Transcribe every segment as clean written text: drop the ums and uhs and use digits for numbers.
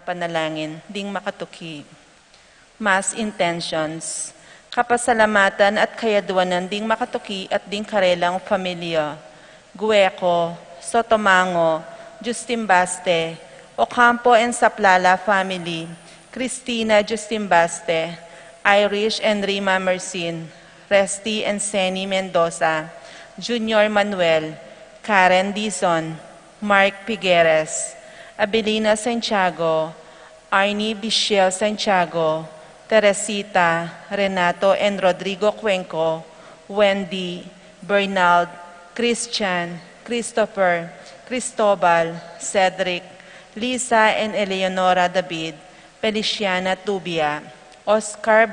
panalangin, ding makatuki. Mass intentions, kapasalamatan at kayadwanan ding makatuki at ding karelang pamilya. Gueco, Sotomango, Justimbaste, Ocampo and Saplala family, Cristina Justimbaste, Irish and Rima Mercin, Resty and Seni Mendoza, Junior Manuel, Karen Dizon, Mark Pigueres, Abelina Santiago, Arnie Bichel Santiago, Teresita, Renato and Rodrigo Cuenco, Wendy, Bernald, Christian, Christopher, Cristobal, Cedric, Lisa and Eleonora David, Feliciana Tubia, Oscar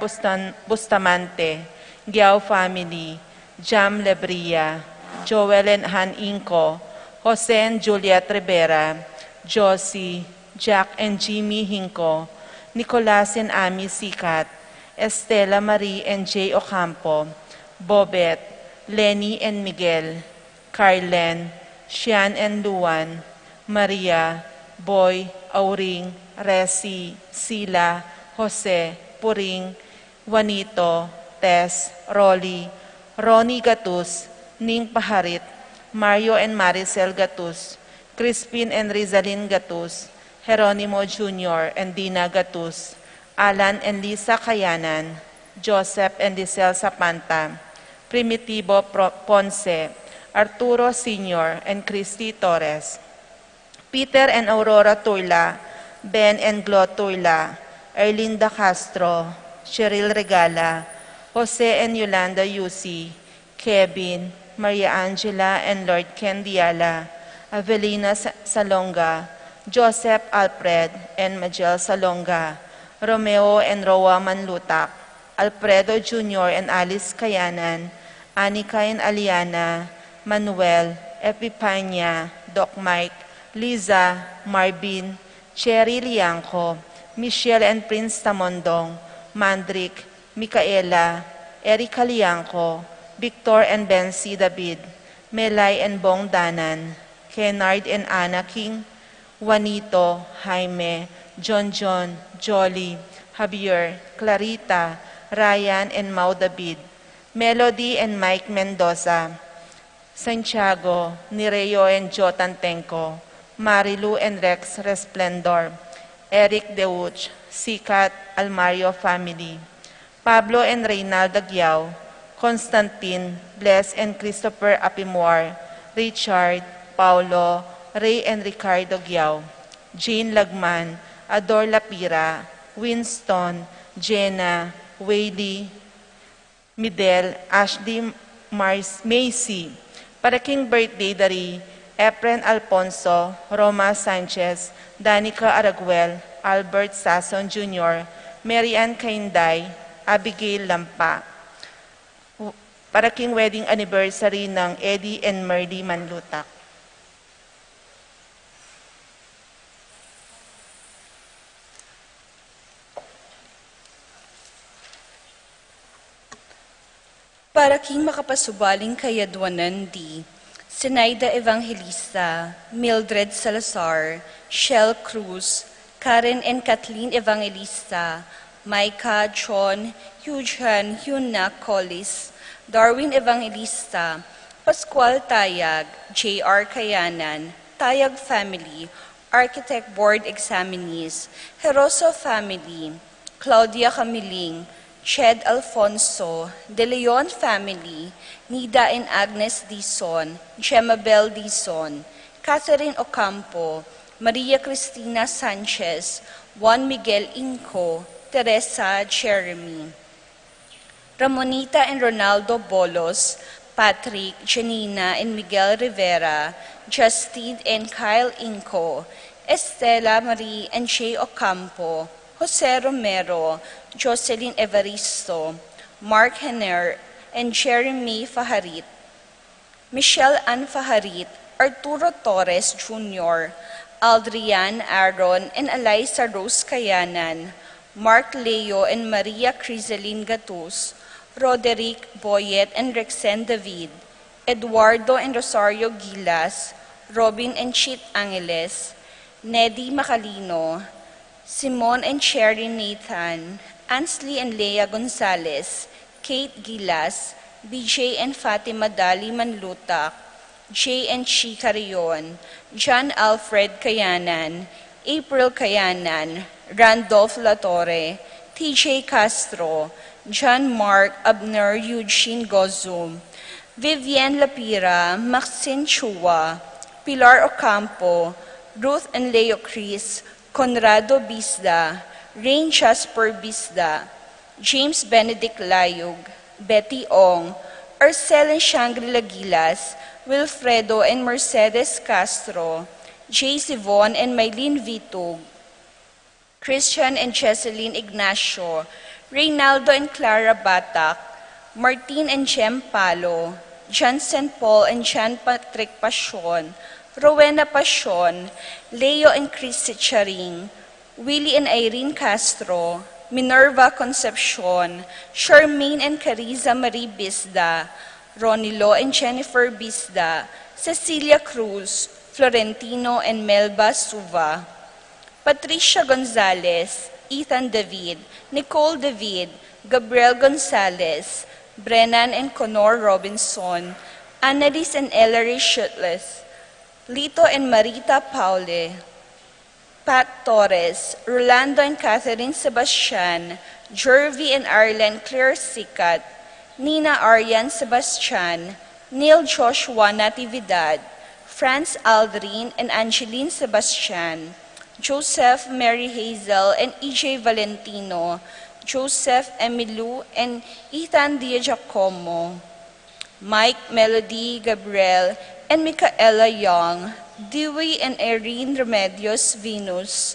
Bustamante, Giao family, Jam Lebria, Joel and Han Inco, Jose and Juliet Rivera, Josie, Jack and Jimmy Hinco, Nicolas and Ami Sikat, Estela Marie and Jay Ocampo, Bobet, Lenny and Miguel, Carlen, Sian and Luan, Maria, Boy, Auring, Resi, Sila, Jose, Puring, Juanito, Tess, Rolly, Ronnie Gatus, Ning Paharit, Mario and Maricel Gatus, Crispin and Rizalyn Gatus, Jeronimo Jr. and Dina Gatus, Alan and Lisa Kayanan, Joseph and Lisel Sapanta, Primitivo Ponce, Arturo Sr. and Christy Torres, Peter and Aurora Turla, Ben and Glo Turla, Erlinda Castro, Cheryl Regala, Jose and Yolanda Yusi, Kevin, Maria Angela and Lord Ken Diala, Avelina Salonga, Joseph Alfred and Majel Salonga, Romeo and Roa Manlutak, Alfredo Jr. and Alice Kayanan, Anika and Aliana, Manuel, Epipania, Doc Mike, Liza, Marvin, Cherry Liangco, Michelle and Prince Tamondong, Mandrick, Micaela, Erika Liangco, Victor and Bency David, Melay and Bong Danan, Kennard and Anna King, Juanito, Jaime, John, Jolly, Javier, Clarita, Ryan and Mau David, Melody and Mike Mendoza, Santiago, Nireo and Jotan Tenco, Marilu and Rex Resplendor, Eric Deuch, Sikat, Almario family, Pablo and Reynaldo Giao, Constantine, Bless and Christopher Apimwar, Richard, Paulo, Ray and Ricardo Giao, Jane Lagman, Ador Lapira, Winston, Jenna, Wayley, Midel, Ashley Macy, Paraking birthday dari Efren Alfonso, Roma Sanchez, Danica Araguel, Albert Sason Jr., Mary Ann Kainday, Abigail Lampa. Paraking wedding anniversary ng Eddie and Merly Manlutak. Paraking makapasubaling kayadwanan di Sinaida Evangelista, Mildred Salazar, Shell Cruz, Karen and Kathleen Evangelista, Micah, John, Eugene, Yuna Collis, Darwin Evangelista, Pascual Tayag, J.R. Kayanan, Tayag Family, Architect Board Examinees, Heroso Family, Claudia Camiling, Ched Alfonso, De Leon Family, Nida and Agnes Dizon, Gemabel Dizon, Catherine Ocampo, Maria Cristina Sanchez, Juan Miguel Inco, Teresa Jeremy, Ramonita and Ronaldo Bolos, Patrick, Janina and Miguel Rivera, Justine and Kyle Inco, Estela Marie and Jay Ocampo, Jose Romero, Jocelyn Evaristo, Mark Henner, and Jeremy Faharit, Michelle Ann Faharit, Arturo Torres Jr., Aldrian Aaron and Eliza Rose Kayanan, Mark Leo and Maria Crisaline Gatus, Roderick Boyet and Rexen David, Eduardo and Rosario Gilas, Robin and Chit Angeles, Neddy Macalino, Simon and Cherry Nathan, Ansley and Leah Gonzalez, Kate Gilas, BJ and Fatima Dali Manlutak, J and Chi Carion, John Alfred Kayanan, April Kayanan, Randolph Latorre, TJ Castro, John Mark Abner Eugene Gozum, Vivian Lapira, Maxine Chua, Pilar Ocampo, Ruth and Leo Cris, Conrado Bisda, Rain Jasper Bisda, James Benedict Layug, Betty Ong, Arcel and Shangri-La Gilas, Wilfredo and Mercedes Castro, J. Sivon and Maylene Vitug, Christian and Jesseline Ignacio, Reynaldo and Clara Batak, Martin and Jem Palo, John St. Paul and John Patrick Pasion, Rowena Pasion, Leo and Christy Charing, Willie and Irene Castro, Minerva Concepcion, Charmaine and Carissa Marie Bisda, Ronilo and Jennifer Bisda, Cecilia Cruz, Florentino and Melba Suva, Patricia Gonzalez, Ethan David, Nicole David, Gabriel Gonzalez, Brennan and Conor Robinson, Annalise and Ellery Shutless, Lito and Marita Paule, Pat Torres, Rolando and Catherine Sebastian, Jervy and Arlen Claire Sikat, Nina Aryan Sebastian, Neil Joshua Natividad, Franz Aldrin and Angeline Sebastian, Joseph Mary Hazel and EJ Valentino, Joseph Emilu and Ethan Diagiacomo, Mike Melody Gabriel and Micaela Young, Dewey and Erin Remedios Venus,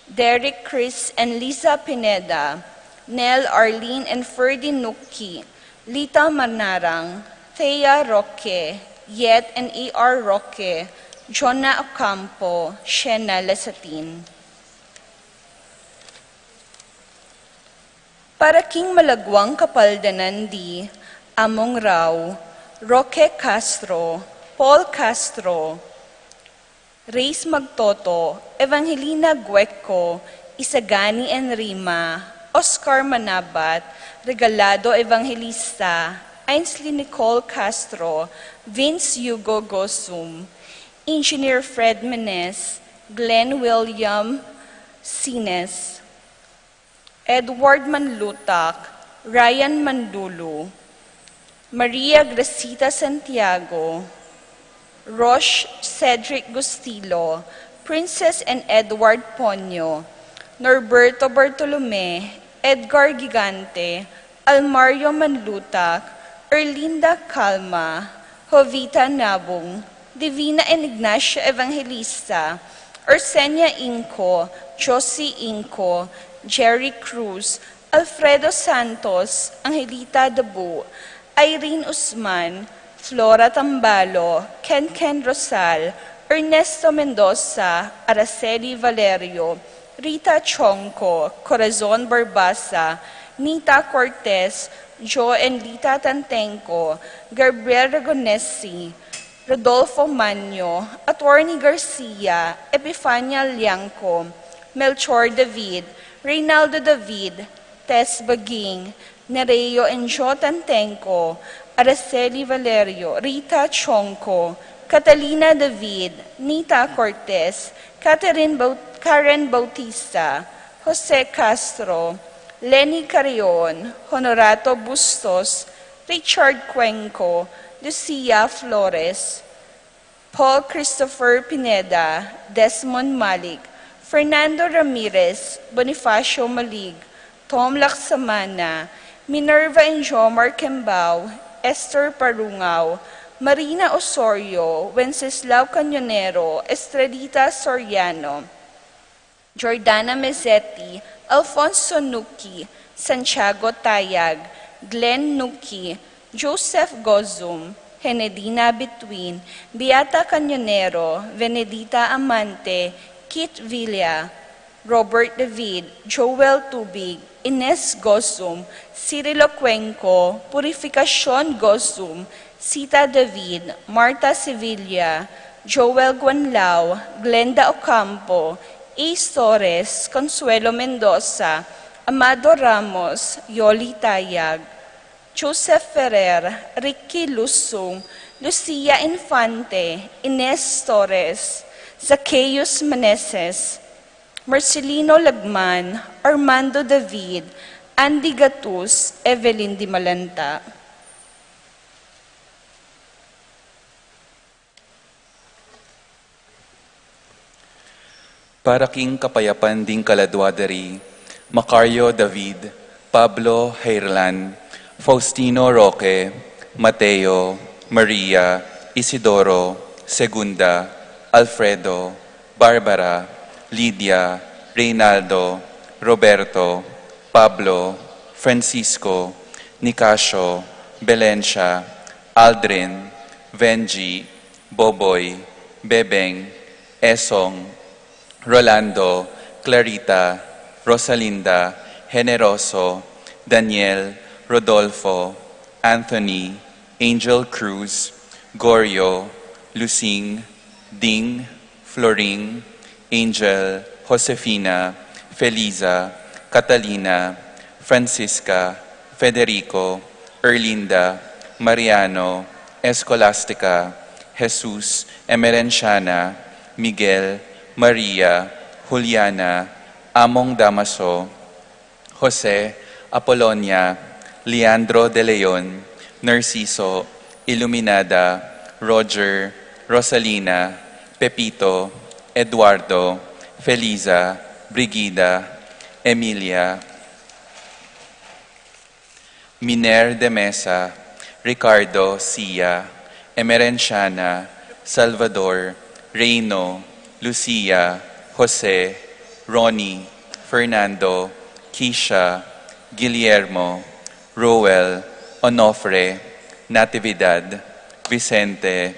Derek Chris and Lisa Pineda, Nell Arlene and Ferdy Nuki, Lita Manarang, Thea Roque, Yet and E.R. Roque, Jonah Ocampo, Shena Lasatin. Para king malagwang kapaldanan di, Among Rao, Roque Castro, Paul Castro, Reyes Magtoto, Evangelina Gueco, Isagani Enrima, Oscar Manabat, Regalado Evangelista, Ainsley Nicole Castro, Vince Hugo Gosum, Engineer Fred Menes, Glenn William Sines, Edward Manlutak, Ryan Mandulu, Maria Gracita Santiago, Rosh Cedric Gustilo, Princess and Edward Ponyo, Norberto Bartolome, Edgar Gigante, Almario Manlutak, Erlinda Calma, Jovita Nabong, Divina and Ignacio Evangelista, Arsenia Inco, Josie Inco, Jerry Cruz, Alfredo Santos, Angelita Dabu, Irene Usman, Flora Tambalo, Ken Rosal, Ernesto Mendoza, Araceli Valerio, Rita Chonco, Corazon Barbasa, Nita Cortez, Jo and Lita Tantenco, Gabriel Ragonesi, Rodolfo Manyo, Attorney Garcia, Epifania Liangco, Melchor David, Reynaldo David, Tess Baging, Nereo and Jo Tantenco, Araceli Valerio, Rita Chonco, Catalina David, Nita Cortez, Karen Bautista, Jose Castro, Lenny Carrion, Honorato Bustos, Richard Cuenco, Lucia Flores, Paul Christopher Pineda, Desmond Malik, Fernando Ramirez, Bonifacio Malig, Tom Laksamana, Minerva and Jomar Kembao, Esther Parungaw, Marina Osorio, Wenceslao Cañonero, Estradita Soriano, Jordana Mezzetti, Alfonso Nuki, Santiago Tayag, Glenn Nuki, Joseph Gozum, Henedina Between, Beata Cañonero, Venedita Amante, Kit Villa, Robert David, Joel Tubig, Ines Gozum, Cirilo Cuenco, Purificacion Gozum, Sita David, Marta Sevilla, Joel Guanlao, Glenda Ocampo, Ace Torres, Consuelo Mendoza, Amado Ramos, Yoli Tayag, Joseph Ferrer, Ricky Lusung, Lucia Infante, Ines Torres, Zacchaeus Meneses, Marcelino Lagman, Armando David, Andy Gatus, Evelyn Di Malanta. Para king kapayapan ding kaladwadari, Macario David, Pablo Hairlan, Faustino Roque, Mateo, Maria, Isidoro, Segunda, Alfredo, Barbara, Lydia, Reynaldo, Roberto, Pablo, Francisco, Nicasio, Belencia, Aldrin, Venji, Boboy, Bebeng, Esong, Rolando, Clarita, Rosalinda, Generoso, Daniel, Rodolfo, Anthony, Angel Cruz, Gorio, Lucing, Ding, Floring, Angel, Josefina, Feliza, Catalina, Francisca, Federico, Erlinda, Mariano, Escolastica, Jesus, Emerenciana, Miguel, Maria, Juliana, Among Damaso, Jose, Apolonia, Leandro de Leon, Narciso, Iluminada, Roger, Rosalina, Pepito, Eduardo, Feliza, Brigida, Emilia, Miner de Mesa, Ricardo, Sia, Emerenciana, Salvador, Reino, Lucia, Jose, Ronnie, Fernando, Kisha, Guillermo, Roel, Onofre, Natividad, Vicente,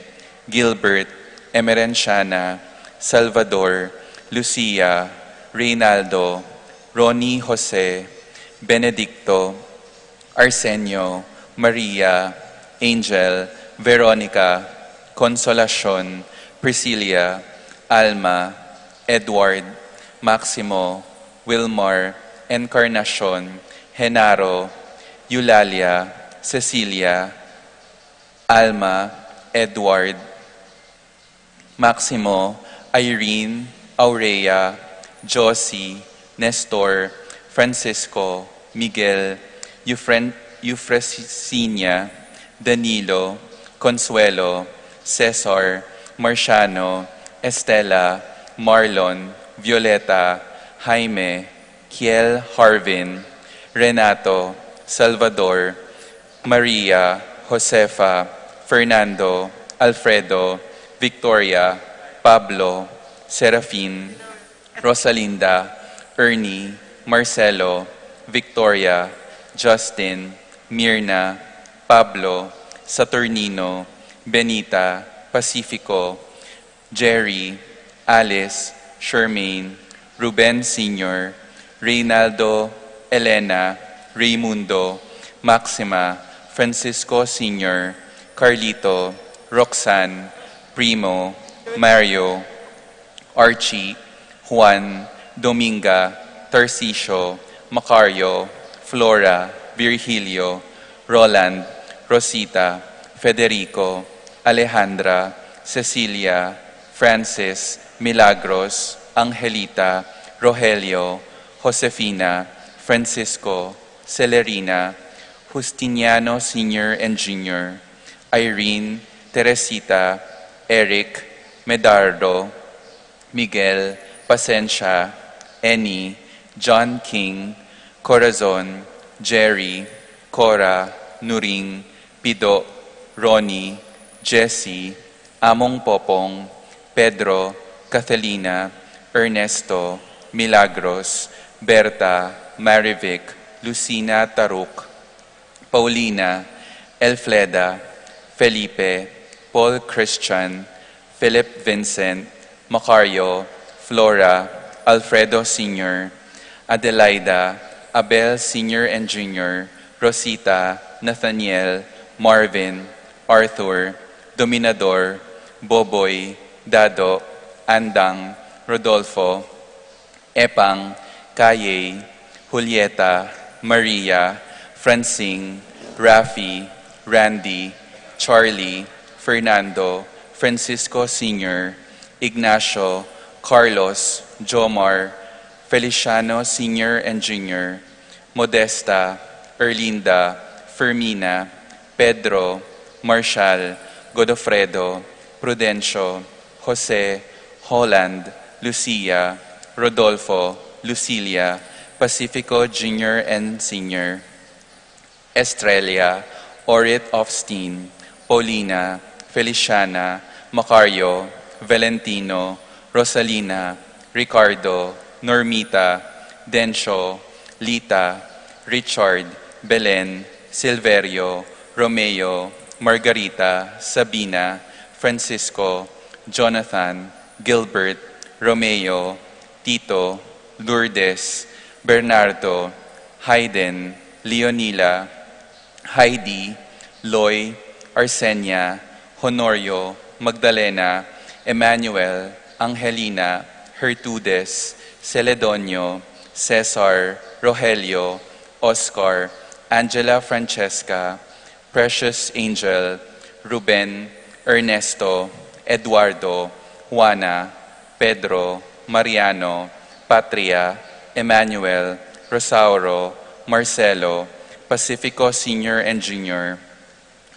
Gilbert, Emerenciana, Salvador, Lucia, Reynaldo, Ronnie Jose, Benedicto, Arsenio, Maria, Angel, Veronica, Consolacion, Priscilla, Alma, Edward, Maximo, Wilmar, Encarnacion, Genaro, Eulalia, Cecilia, Alma, Edward, Maximo, Irene, Aurea, Josie, Nestor, Francisco, Miguel, Eufresinia, Danilo, Consuelo, Cesar, Marciano, Estela, Marlon, Violeta, Jaime, Kiel Harvin, Renato, Salvador, Maria, Josefa, Fernando, Alfredo, Victoria, Pablo, Serafin, Rosalinda, Ernie, Marcelo, Victoria, Justin, Mirna, Pablo, Saturnino, Benita, Pacifico, Jerry, Alice, Shermaine, Ruben Sr., Reynaldo, Elena, Raymundo, Maxima, Francisco Sr., Carlito, Roxanne, Primo, Mario, Archie, Juan, Dominga, Tarcisio, Macario, Flora, Virgilio, Roland, Rosita, Federico, Alejandra, Cecilia, Francis, Milagros, Angelita, Rogelio, Josefina, Francisco, Celerina, Justiniano Sr. and Jr., Irene, Teresita, Eric, Medardo, Miguel, Pasencia, Eni, John King, Corazon, Jerry, Cora, Nuring, Pido, Ronnie, Jesse, Among Popong, Pedro, Catalina, Ernesto, Milagros, Berta, Marivic, Lucina Taruk, Paulina, Elfleda, Felipe, Paul Christian, Philip Vincent, Macario, Flora, Alfredo Sr., Adelaida, Abel Sr. and Jr., Rosita, Nathaniel, Marvin, Arthur, Dominador, Boboy, Dado, Andang, Rodolfo, Epang, Kaye, Julieta, Maria, Francine, Rafi, Randy, Charlie, Fernando, Francisco Sr., Ignacio, Carlos, Jomar, Feliciano Sr. and Jr., Modesta, Erlinda, Fermina, Pedro, Marshall, Godofredo, Prudencio, Jose, Holland, Lucia, Rodolfo, Lucilia, Pacifico Jr. and Sr., Estrella, Orit Ofstein, Paulina, Feliciana, Macario, Valentino, Rosalina, Ricardo, Normita, Dencio, Lita, Richard, Belen, Silverio, Romeo, Margarita, Sabina, Francisco, Jonathan, Gilbert, Romeo, Tito, Lourdes, Bernardo, Hayden, Leonila, Heidi, Loy, Arsenia, Honorio, Magdalena, Emmanuel, Angelina, Hertudes, Celedonio, Cesar, Rogelio, Oscar, Angela Francesca, Precious Angel, Ruben, Ernesto, Eduardo, Juana, Pedro, Mariano, Patria, Emmanuel, Rosauro, Marcelo, Pacifico Sr. and Jr.,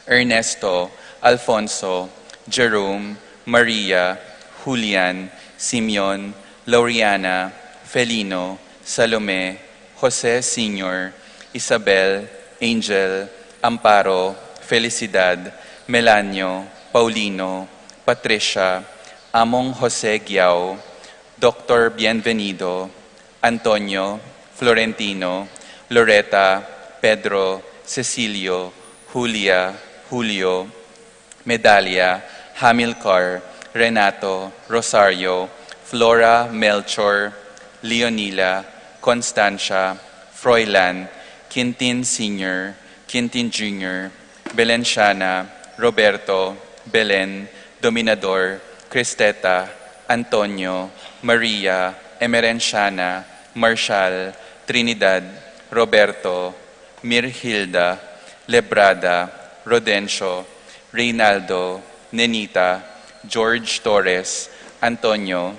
Ernesto, Alfonso, Jerome, Maria, Julian, Simeon, Lauriana, Felino, Salome, Jose Sr., Isabel, Angel, Amparo, Felicidad, Melanio, Paulino, Patricia, Among Jose Giao, Dr. Bienvenido, Antonio, Florentino, Loretta, Pedro, Cecilio, Julia, Julio, Medalia, Hamilcar, Renato, Rosario, Flora, Melchor, Leonila, Constancia, Froilan, Quintin Sr., Quintin Jr., Belenciana, Roberto, Belen, Dominador, Cristeta, Antonio, Maria, Emerenciana, Marshall, Trinidad, Roberto, Mirhilda, Lebrada, Rodencio, Reynaldo, Nenita, George Torres, Antonio,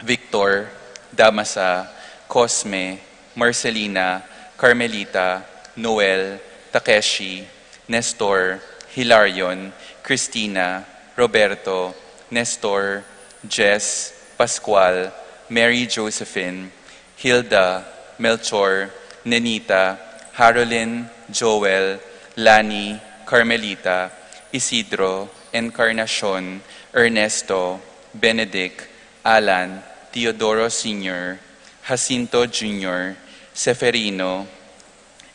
Victor, Damasa, Cosme, Marcelina, Carmelita, Noel, Takeshi, Nestor, Hilarion, Cristina, Roberto, Nestor, Jess, Pascual, Mary Josephine, Hilda, Melchor, Nenita, Harolyn, Joel, Lani, Carmelita, Isidro, Encarnacion, Ernesto, Benedict, Alan, Teodoro Sr., Jacinto Jr., Seferino,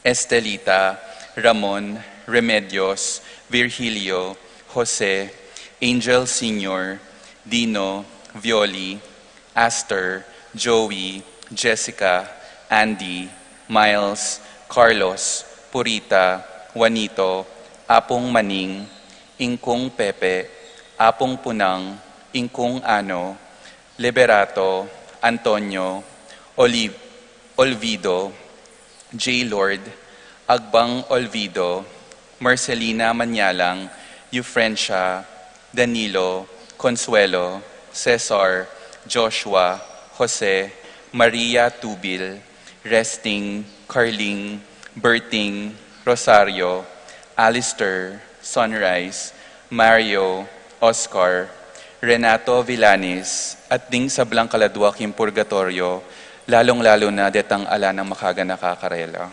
Estelita, Ramon, Remedios, Virgilio, Jose, Angel Sr., Dino, Violi, Aster, Joey, Jessica, Andy, Miles, Carlos, Purita, Juanito, Apong Maning, Ingkong Pepe, Apong Punang, Ingkong Ano, Liberato, Antonio, Olvido, J. Lord, Agbang Olvido, Marcelina Manyalang, Eufrencia, Danilo, Consuelo, Cesar, Joshua, Jose, Maria Tubil, Resting, Carling, Berting, Rosario, Alistair, Sunrise, Mario, Oscar, Renato Villanis, at ding sa Blancaladuaking Purgatorio, lalong-lalo na detang ala ng makaga nakakarela.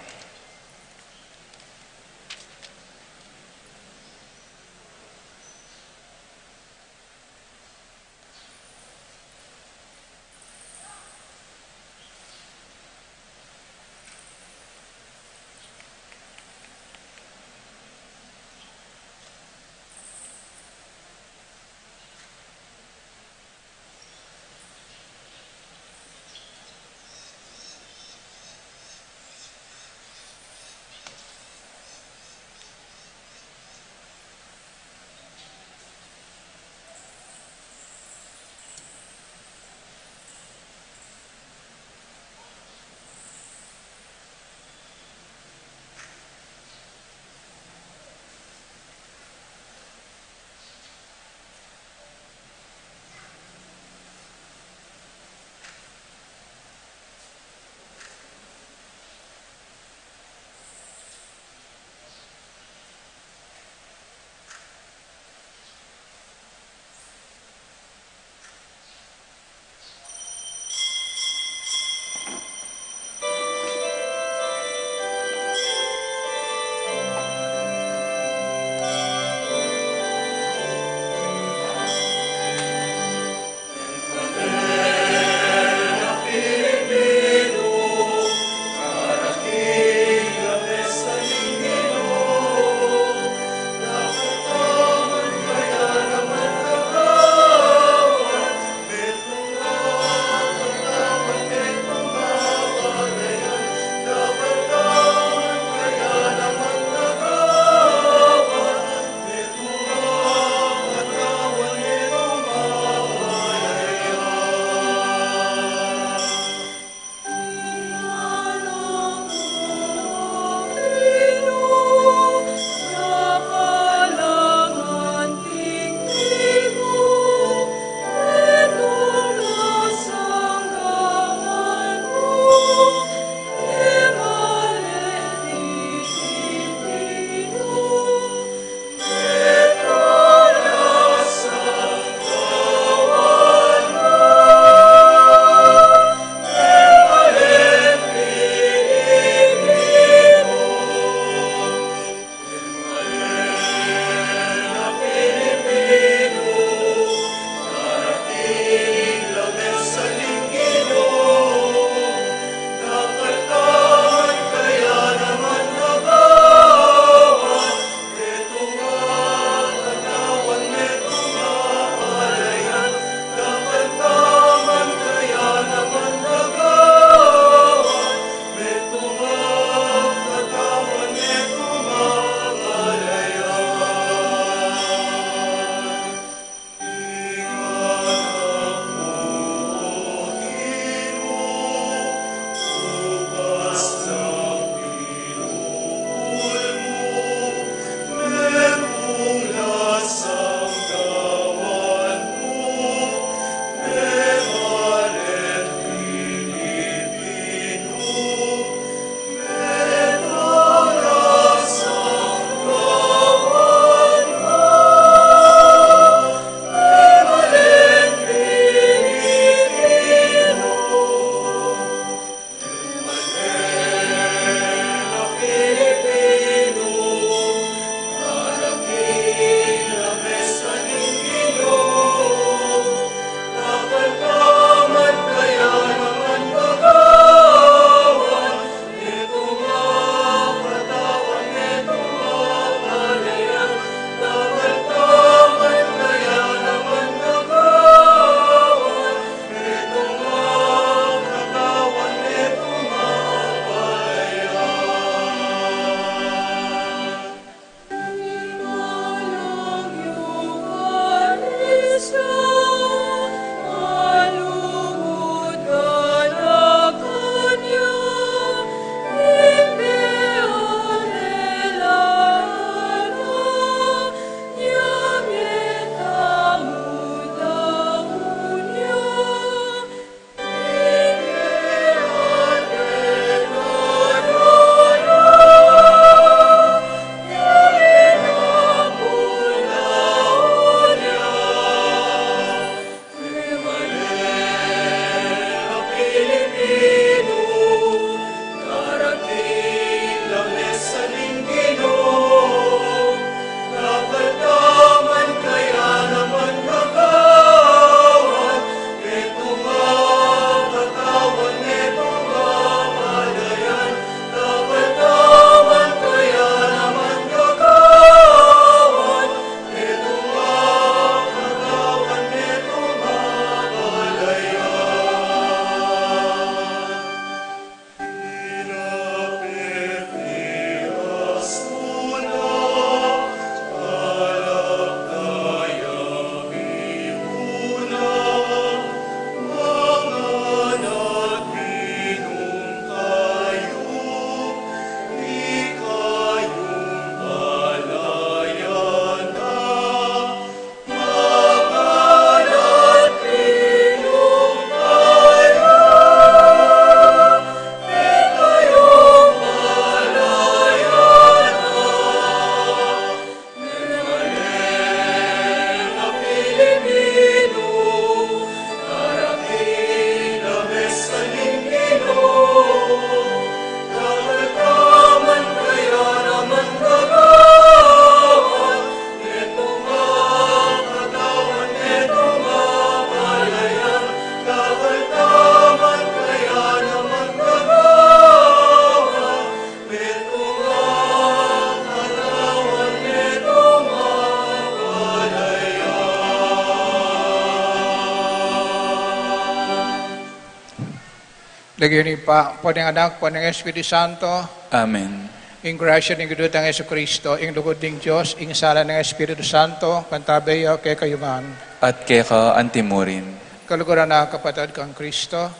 Lagyan pa po ng anak, po ng Espiritu Santo, Amen. in grasya ng Gudutang Yesu Kristo, in lugod ng Diyos, in sala ng Espiritu Santo, pantabayo kay kayuman. At keka antimurin. Kaluguran na kapatid kang Kristo,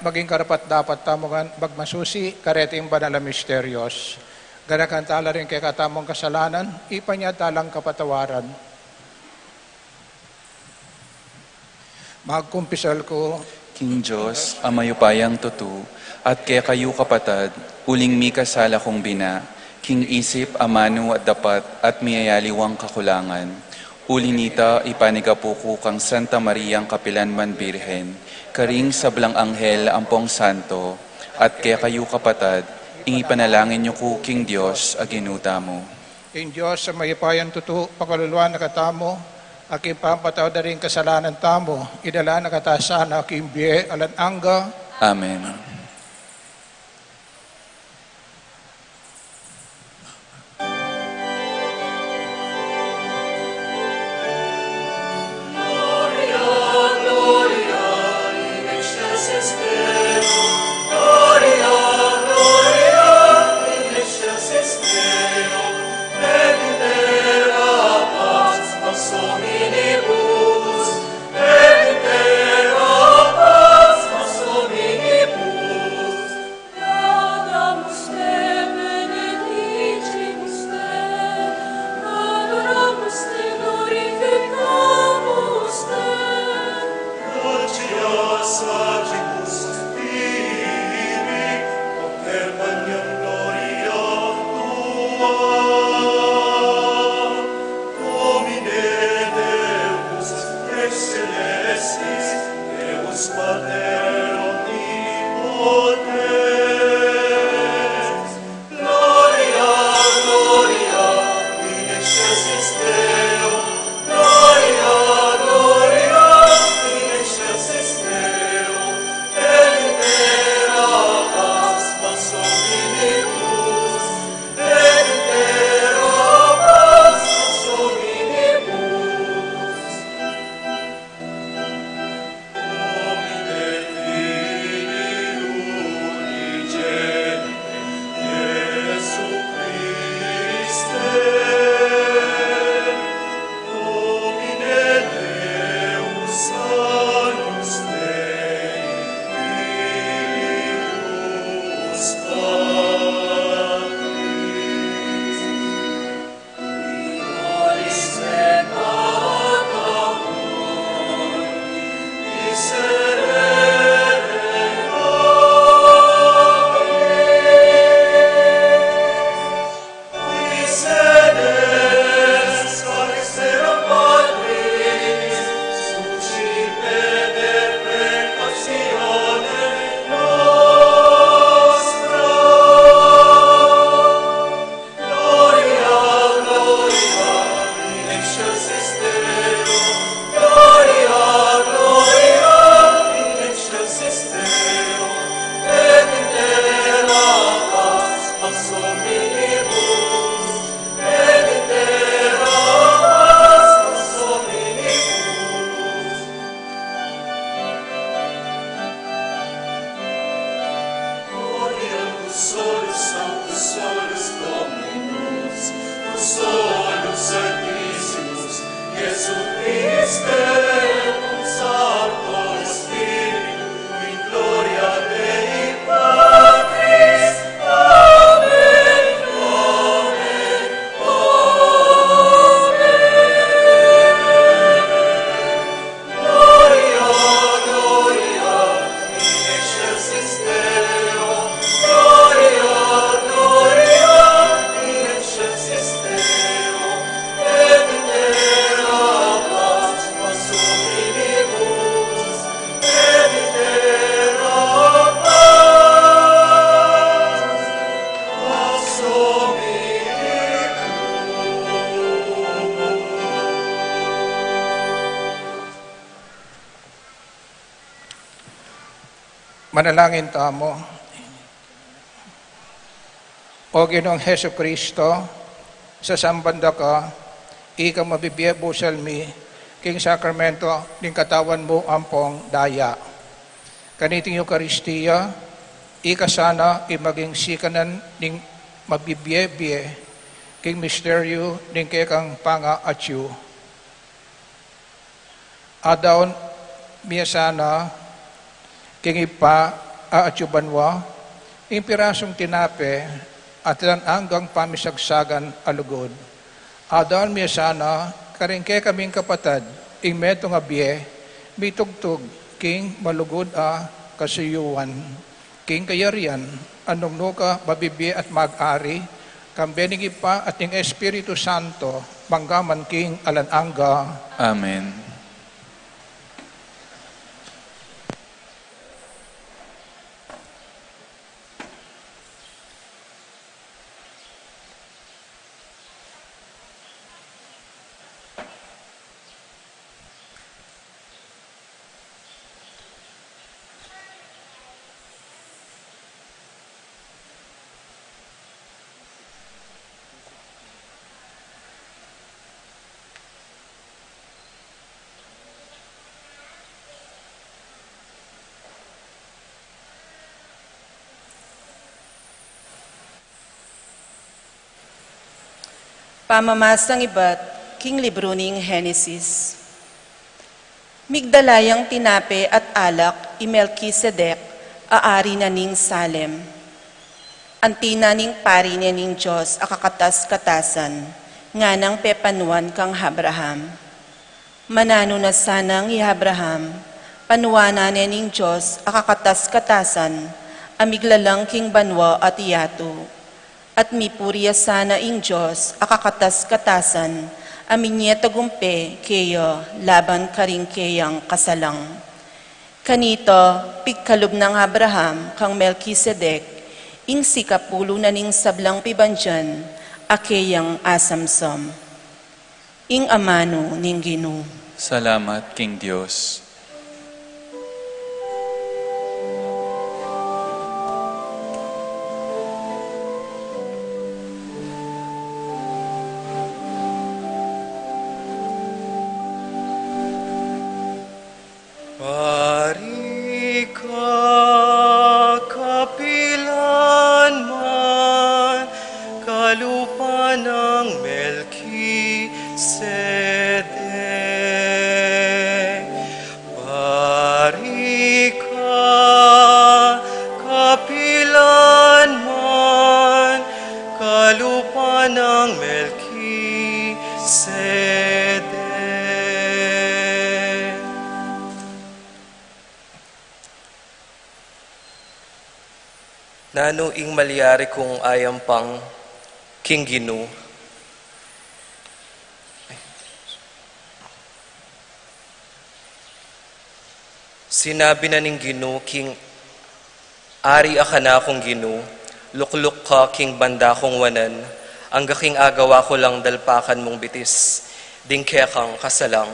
maging karapat dapat tamugan, bagmasusi, kareting banal na misteryos. Ganakan tala rin kay katamong kasalanan, ipanya talang kapatawaran. Magkumpisal ko, King Diyos, amayupayang tutu, at kaya kayo kapatad, uling mi kasala kong bina, King isip, amano at dapat, at miyayaliwang kakulangan. Ulinita, ipanigapuko kang Santa Mariang Kapilanman Birhen, karing sablang anghel ampong santo, at kaya kayo kapatad, ingipanalangin niyo ko, King Diyos, aginuta mo. in Diyos sa mayipayan tutu, pakaluluan na katamo, aking pampataw na rin kasalanan tamo, idala na katasan aking biye alan angga, Amen. manalangin tamo. O Ginoong Heso Kristo, sa sambanda ka, ika mabibiyabu salmi, king sakramento, ning katawan mo ampong daya. Kaniting Eucharistia, ikasana imaging sikanan ning mabibye-bye king misteryo ning kekang panga atyu. Adaon miyasana king ipa aatyu banwa, impirasong tinape at lan hanggang pamisagsagan alugod. Adaon miyasana karingke kaming kapatad, ing meto nga biye, mitugtog king malugod a kasuyuan. King kayarian, anong nuka, babibye at mag-ari, kambenigi pa at yung Espiritu Santo, manggaman king alananga. Amen. Pamamasang iba't king libro ning Henesis. Migdalayang tinape at alak i Melkisedek, aari na ning Salem. Antina ning pari niya ning Diyos akakatas-katasan, nga nang pepanuan kang Abraham. Manano na sanang i Abraham, panuana niya ning Diyos akakatas-katasan, amiglalang king banwa at iyato. At mipuriya sana ing Diyos akakatas-katasan, aminye tagumpe keyo laban karing keyang kasalang. Kanito, pigkalob ng Abraham kang Melkisedek, ing sikapulo na ning sablang pibandyan, akeyang asamsom. Ing amano ning Ginoo. Salamat, King Diyos. Nano ing malyari kong ayam pang King Ginoo. Sinabi na ning Ginoo, King, ari aka na akong Ginoo, lukluk ka king banda kong wanan, ang gaking agawa ko lang dalpakan mong bitis, ding kekang kasalang.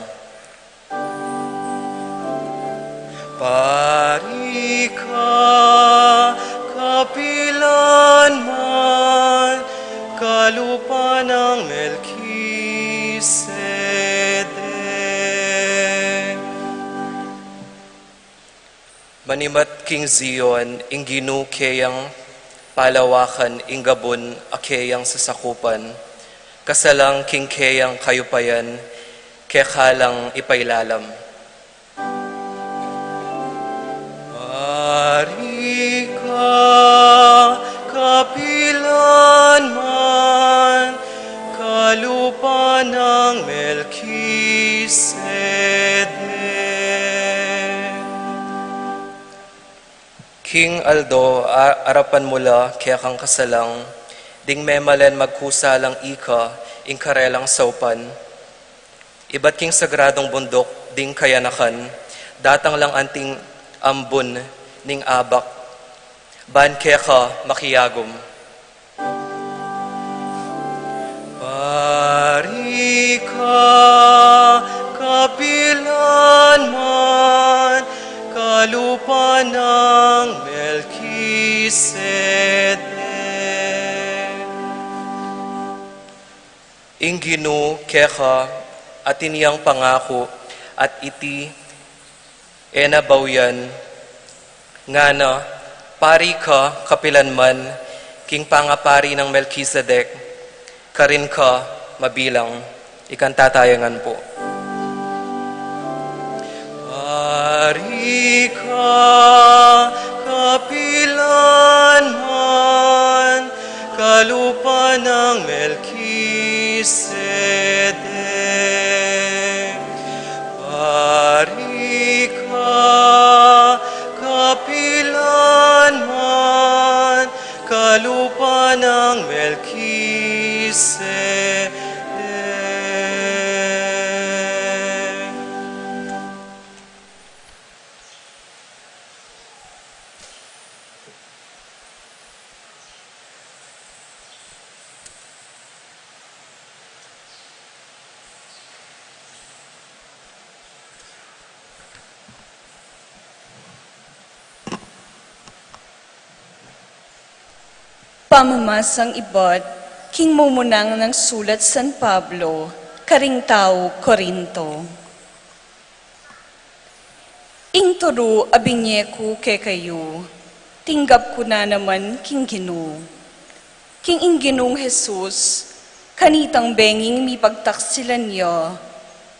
Pari ka, kapilan man, kalupa ng Melkisedek. Manimat King Zion, ing Ginoo keyang palawakan, ing Gabon akeyang sasakupan, kasalang king keyang kayupayan, kekalang ipailalam. Ari ka, kapilan man, kalupa ng Melkisedek. King Aldo, arapan mula kaya kang kasalang, ding memalen magkusalang ika, ing karelang saupan. Iba't king sagradong bundok, ding kayanakan, datang lang anting ambon, ning abak, ban keka makiyagom. Pari ka, kapilan man, kalupa ng Melkisedek. Ing Ginoo keka at iniyang pangako at iti enabawyan nga na pari ka kapilanman, king pangapari ng Melchizedek, karin ka mabilang. Ikanta tayangan po. Pari ka kapilanman, kalupa ng Melchizedek. Pari ka kapilanman, kalupa ng Melchizedek. Pamamasang iba't king mumunang ng sulat San Pablo, karing tao Korinto. Ing turo abinyeku ke kayo, tinggap ko na naman king Gino. King ing Ginong Jesus, kanitang benging mi pagtaksilan yo,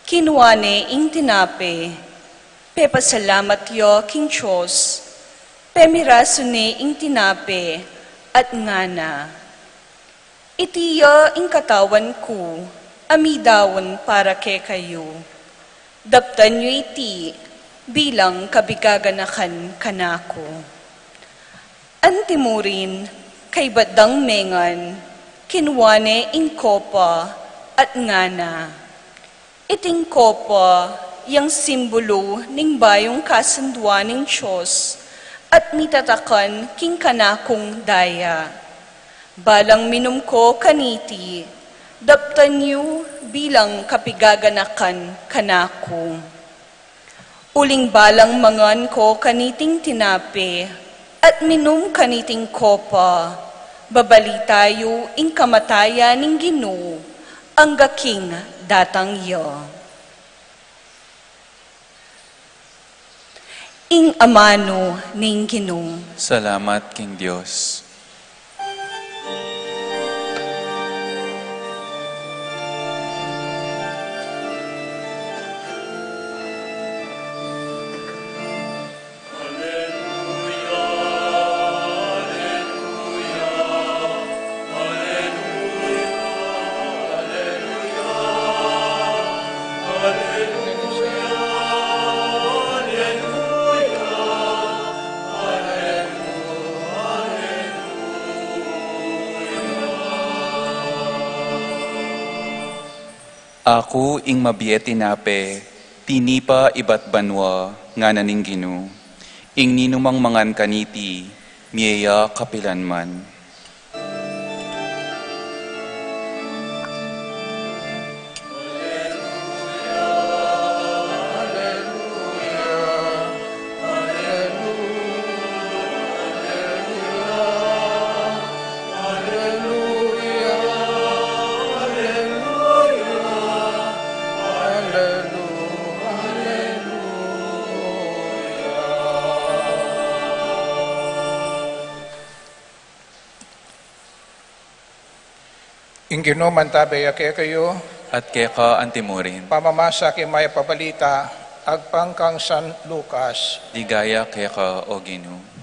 kinuane ing tinape, pepasalamat yo king Diyos, pemiraso ne ing tinape, at ngana. Itiya ing katawan ko, amidawon para ke kayo. Daptan nyo iti, bilang kabigaganakan kanako. Antimurin, kay badang mengan, kinwane ing kopa at ngana. Iting kopa, yang simbolo ning bayong kasundwa ning Diyos, at nitatakan king kanakong daya. Balang minum ko kaniti, daptan niyo bilang kapigaganakan kanako. Uling balang mangan ko kaniting tinape, at minum kaniting kopa, babalitayo ing kamatayan ning Ginoo, ang gaking datang yo. Ing amano ning Ginoo. Salamat, King Diyos. Ako ing mabiet tinape, tinipa ibat banwa, nga naning Ginoo. Ing ninumang mangan kaniti, miyeya kapilanman. Ing Ginoo mantabaya ke kayo, At keka antimurin, pamamasa kay may pabalita, agpang kang San Lucas. digaya keka o Ginoo.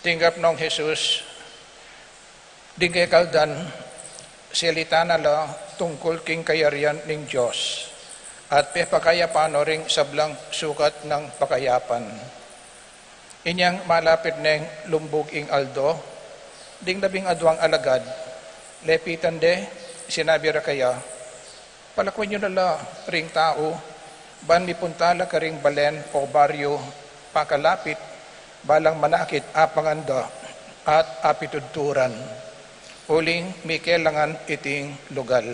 Tinggap nong Jesus, dingay kaldan, silita na la tungkol king kayarian ning Diyos, at pepakayapano ring sablang sukat ng pakayapan. Inyang malapit neng lumbog ing aldo, ding labing adwang alagad, lepitan de, sinabi ra kaya, palakwan nyo nala ring tao, ban mipuntala ka ring balen o baryo, pakalapit, balang manakit apanganda at apituturan. Uling may kailangan iting lugal.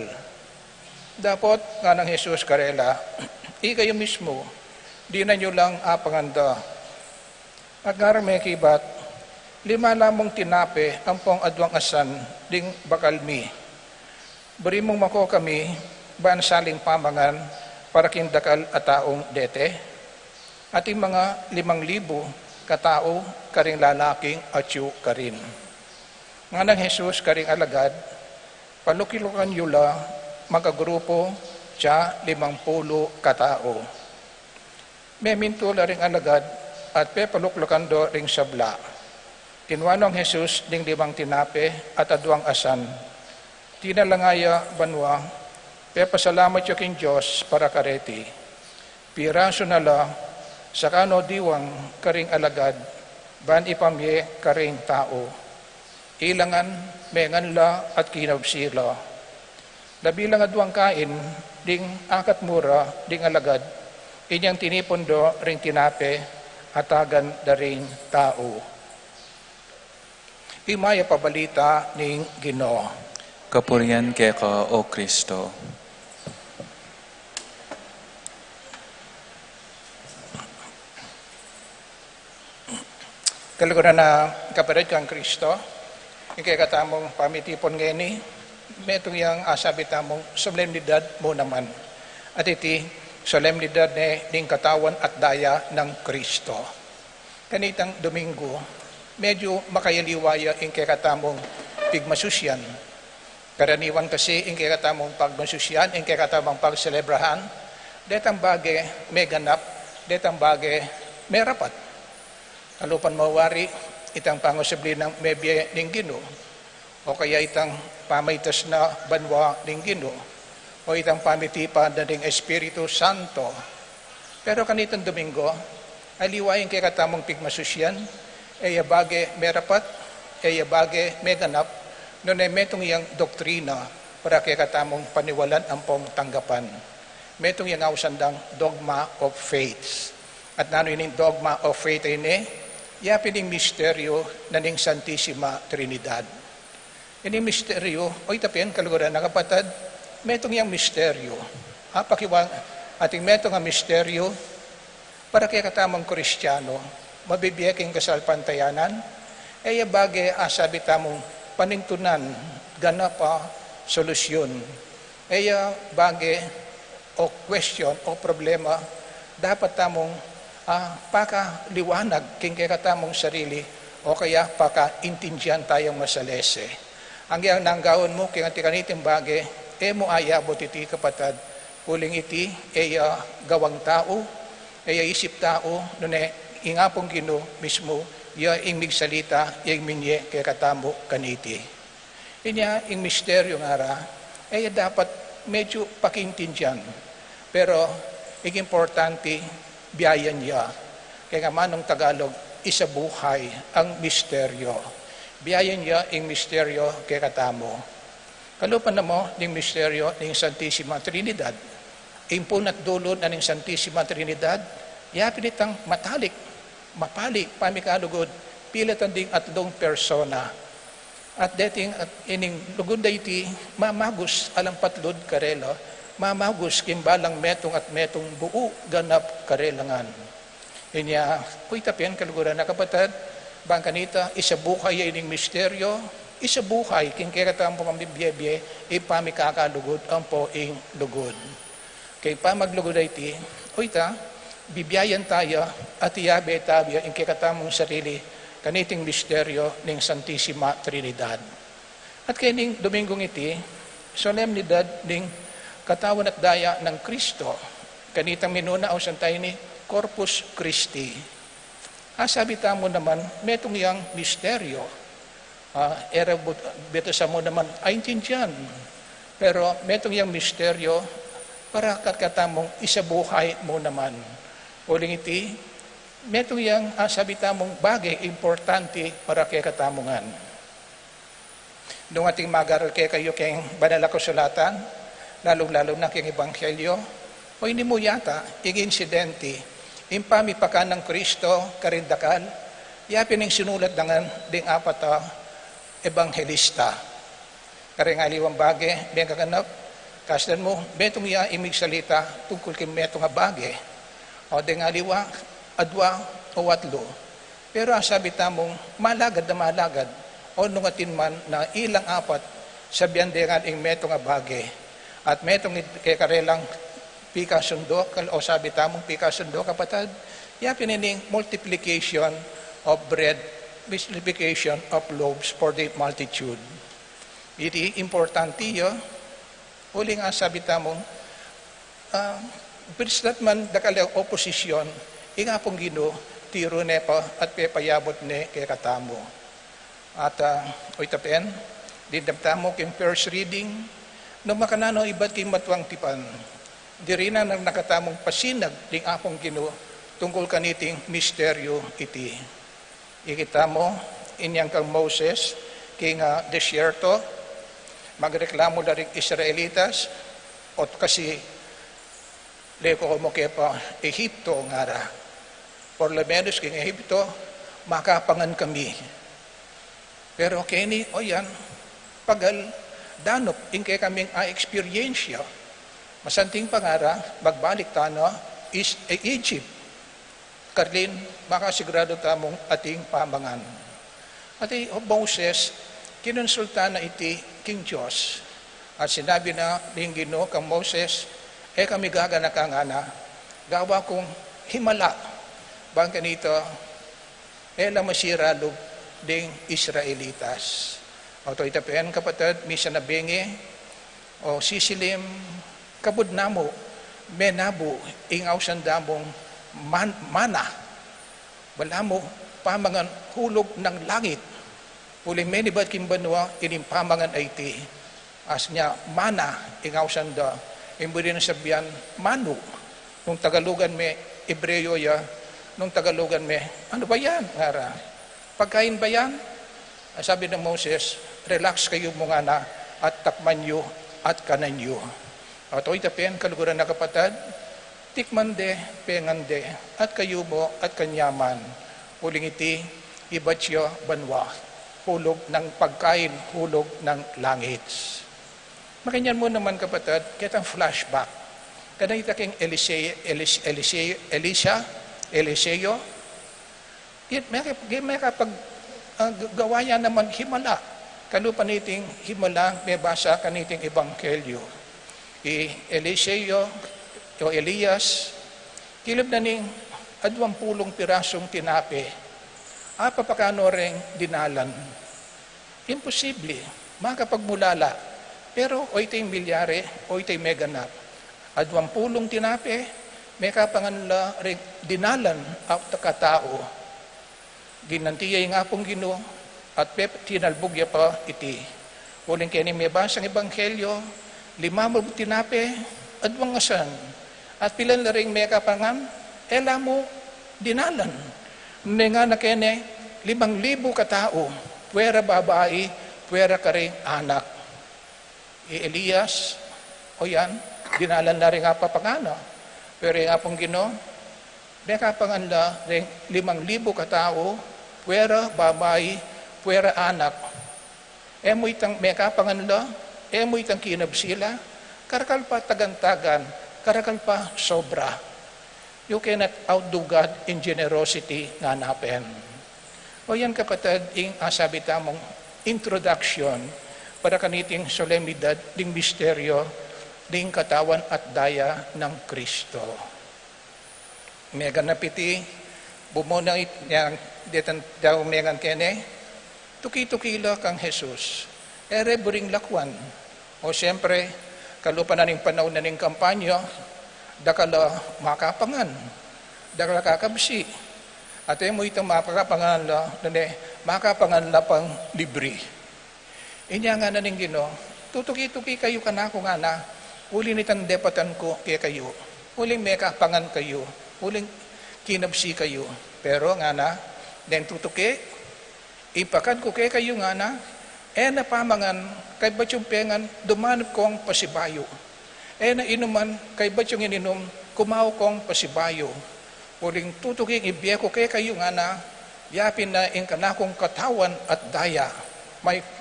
Dapat nga ng Jesus karela, kayo mismo, di na nyo lang apanganda. Agar may kibat, 5 lamang tinape ang pong adwang asan ding bakalmi. Bari mong mako kami, ban saling pamangan para kindakal at taong dete. Ating mga 5,000 katao karing lalaking atyu karin. Nga ng Jesus karing alagad, palukilukan yula magagrupo siya 50 katao. May mintula ring alagad at pepaluklukan do ring sabla. Kinwanong Jesus ding 5 tinape at adwang asan. Tinalangaya banwa, pepasalamat yung king Diyos para kareti. Piraso na la, sa kano diwang karing alagad, ban ipamye karing tao. Ilangan, mengan la at kinabsila. Labilang adwang kain, ding akat mura, ding alagad, inyang tinipondo ring tinape, atagan da ring tao. Imaya pabalita ning Ginoo. Kapurian keka, O Kristo. Kaluguran na kapared kang Kristo, ikay katamong pamitipon ngeni, metong yang asabi tamong solemnidad mo naman. At iti solemnidad ni ding katawan at daya ng Kristo. Kanitang Domingo, medyo makayaliwaya ingkay katamong pigmasusyan. Karaniwan kasi ingkay katamong pagmasusyan, ingkay katamong pagselebrahan, detang bagay may ganap, detang bagay may rapat. Alupan mawari, itang pangusabli ng mebye ng Ginoo, o kaya itang pamaitas na banwa ng Ginoo, o itang pamitipan na ng Espiritu Santo. Pero kanitang Domingo, aliwain kay katamong pigmasusyan, ay abage may rapat, ay abage may ganap, no na metong iyang doktrina para kay katamong paniwalan ang pong tanggapan. Metong iyang ausandang dogma of faith. At nano yung dogma of faith ay ni, yapin yung misteryo na ning Santissima Trinidad. Yung misteryo, o itapin, kaluguran na kapatid, metong yung misteryo. Pakiwang ating metong ang misteryo para kay katamang Kristiyano, mabibiyaking kasalpantayanan, ay bagay asabi tamong panintunan, ganapa, solusyon. Ay bagay o question o problema, dapat tamong pakaliwanag king kay katamong sarili o kaya pakaintindihan tayong masalese. Ang yang nanggaon mo king atikaniting bagay, mo ayabot iti kapatad, uling iti gawang tao, isip tao, nune ingapong Ginoo mismo, ing migsalita, ing minye kay katamo kaniti. Inya, ing misteryo nga ra, dapat medyo pakintindihan. Pero, ing importante, biyayan niya. Kaya nga manong Tagalog, isabuhay ang misteryo. Biyayan niya ing misteryo kay katamo. Kalupan na mo ning misteryo ning Santissima Trinidad. Ing punat dulod na ning Santissima Trinidad, yapinitang matalik, mapali, pamikalugod, pilatan ding atdong persona. At dating at ining lugod da iti, mamagus alang patlod karela, mamagus kimbalang metong at metong buo ganap karelangan. Inya, kuy tapyan kaluguran na kapatid, bang kanita, isabuhay ining misteryo, isabuhay, king kiratam po mamibiyebye, ipamikakalugod ang po ing lugod. Kay pa maglugod ay ti, uyta, bibiyayan tayo at iyabe tayo ing kikatamong sarili, kaniting misteryo ng Santissima Trinidad. At kay ning Domingong iti, solemnidad ng katawan at daya ng Kristo, kanitang minuna o santay ni Corpus Christi. Sabi tamo naman, metong yang misteryo, beto sa mo naman, ay intindihan. Pero metong yang misteryo, para katamong isabuhay mo naman. Uling iti, metong yang sabi tamong bagay, importante para kay katamongan. Nung ating mag-aral kayo kay banal na kasulatan, lalong-lalo na kay Ebanghelyo, o hindi mo yata, insidente, impami pa ka ng Kristo, karindakal, yapin ang sinulat dangan ding apat Ebanghelista. Karing aliwang bagay, ding kaganap, Kasdan mo, betong iya imig salita tungkol kay metong nga bage. O de nga liwa, adwa o watlo. Pero ang sabi tamong malagad na malagad o nungatin man na ilang apat sa biyandengan ing metong nga bage. At metong kay karelang pika sundo, o sabi tamong pika sundo kapatid, ya pinining multiplication of bread, multiplication of loaves for the multitude. Iti importante yo, uli nga sabi tamong, Pirslat man dakala oposisyon, inga pong Gino, tiro nepa at pepayabot ne kay katamo. At oitapen, didamtamo king first reading, no makanano iba't king matwang tipan. Diri na nang nakatamong pasinag ding apong Gino tungkol kaniting misteryo iti. Ikitamo, inyang kang Moses, king desierto, magreklamo na rin Israelitas, o kasi leko ko mo kepa Ehipto ngara. Por lo menos king Ehipto, makapangan kami. Pero kini, o yan, pagal danop, ingke kaming experiensya, masanting pangara, magbalik tano, is Egypt. Karlin, makasigurado tamong ating pamangan. At Moses, kinonsulta na iti King Diyos. At sinabi na ng Ginoo kang Moses, kami gagana ka nga na, gawa kong himala, bang kanito, la masiralo ding Israelitas. O to itapen kapatid, misa na bengi, o sisilim, kabud namo, menabo, ingaw sandamong mana, wala mo, pamangan hulog ng langit. Uling menibat kimbanwa, ining pamangan ay ti. As niya, mana, ingaw sanda, imburi na sabihan, manu. Nung Tagalogan me, Ebreo ya, nung Tagalogan me, ano ba yan? Ngara, pagkain ba yan? Sabi ng Moses, relax kayo mga na, at takman nyo, at kanan nyo. At o itapen, kaluguran na kapatid, tikman de, pengan de, at kayo mo, at kanyaman. Uling iti, ibatsyo banwa. Hulog ng pagkain, hulog ng langit. Makinyan mo naman kapatid, kitang flashback. Kanang itaking Eliseo, may kapag gawaya naman himala. Kalupan niting himala, may basa kaniting ebanghelyo. Eliseo, o Elias, kilab na ning 20 pirasong tinape. Papakano rin dinalan. Imposible. Makapagmulala. Pero o itay milyare, o itay meganap. At 20 tinape, may kapanganla rin dinalan at katao. Ginantiyay nga pong Ginoo at tinalbugya pa iti. Uling kaya ni may basang ebanghelyo, 5 tinape, at wangasan. At pilan na rin may kapangan, ela mo dinalan. Nga na kene, 5,000 katao, puwera babae, puwera ka rin anak. Elias, o yan, dinalan na rin nga papangana. Pero nga pong Ginoo, may kapanganla rin 5,000 katao, puwera babae, puwera anak. Mo itang may kapanganla, mo itang kinabsila, karakal pa tagantagan, karakal pa sobra. You cannot outdo God in generosity nga napen. O yan kapatid, ing asabi tamong introduction para kaniting solemnidad ding misteryo ding katawan at daya ng Kristo. Mega napiti, bumunang yang detan daw megan kene, tuki-tukila kang Jesus. Ere buring lakwan. O siyempre, kalupan na ning panahon na ning kampanya, dakala makapangan, dakala kakabsi. At mo itong makapangan la, makapangan la pang libre. Inya nga na ning Ginoo, tutuki-tuki kayo kanako nga na, uli nitang depatan ko kaya kayo, uling mekapangan kayo, uling kinabsi kayo. Pero nga na, den tutuki, ipakan ko kaya kayo nga na, na pamangan, kay ba't yung pengan, dumanap kong pasibayo. Na inuman, kay ba't yung ininom, kumaw kong pasibayo. Uling tutuking ibiya ko kay kayo nga na, yapin na ing kanakong katawan at daya.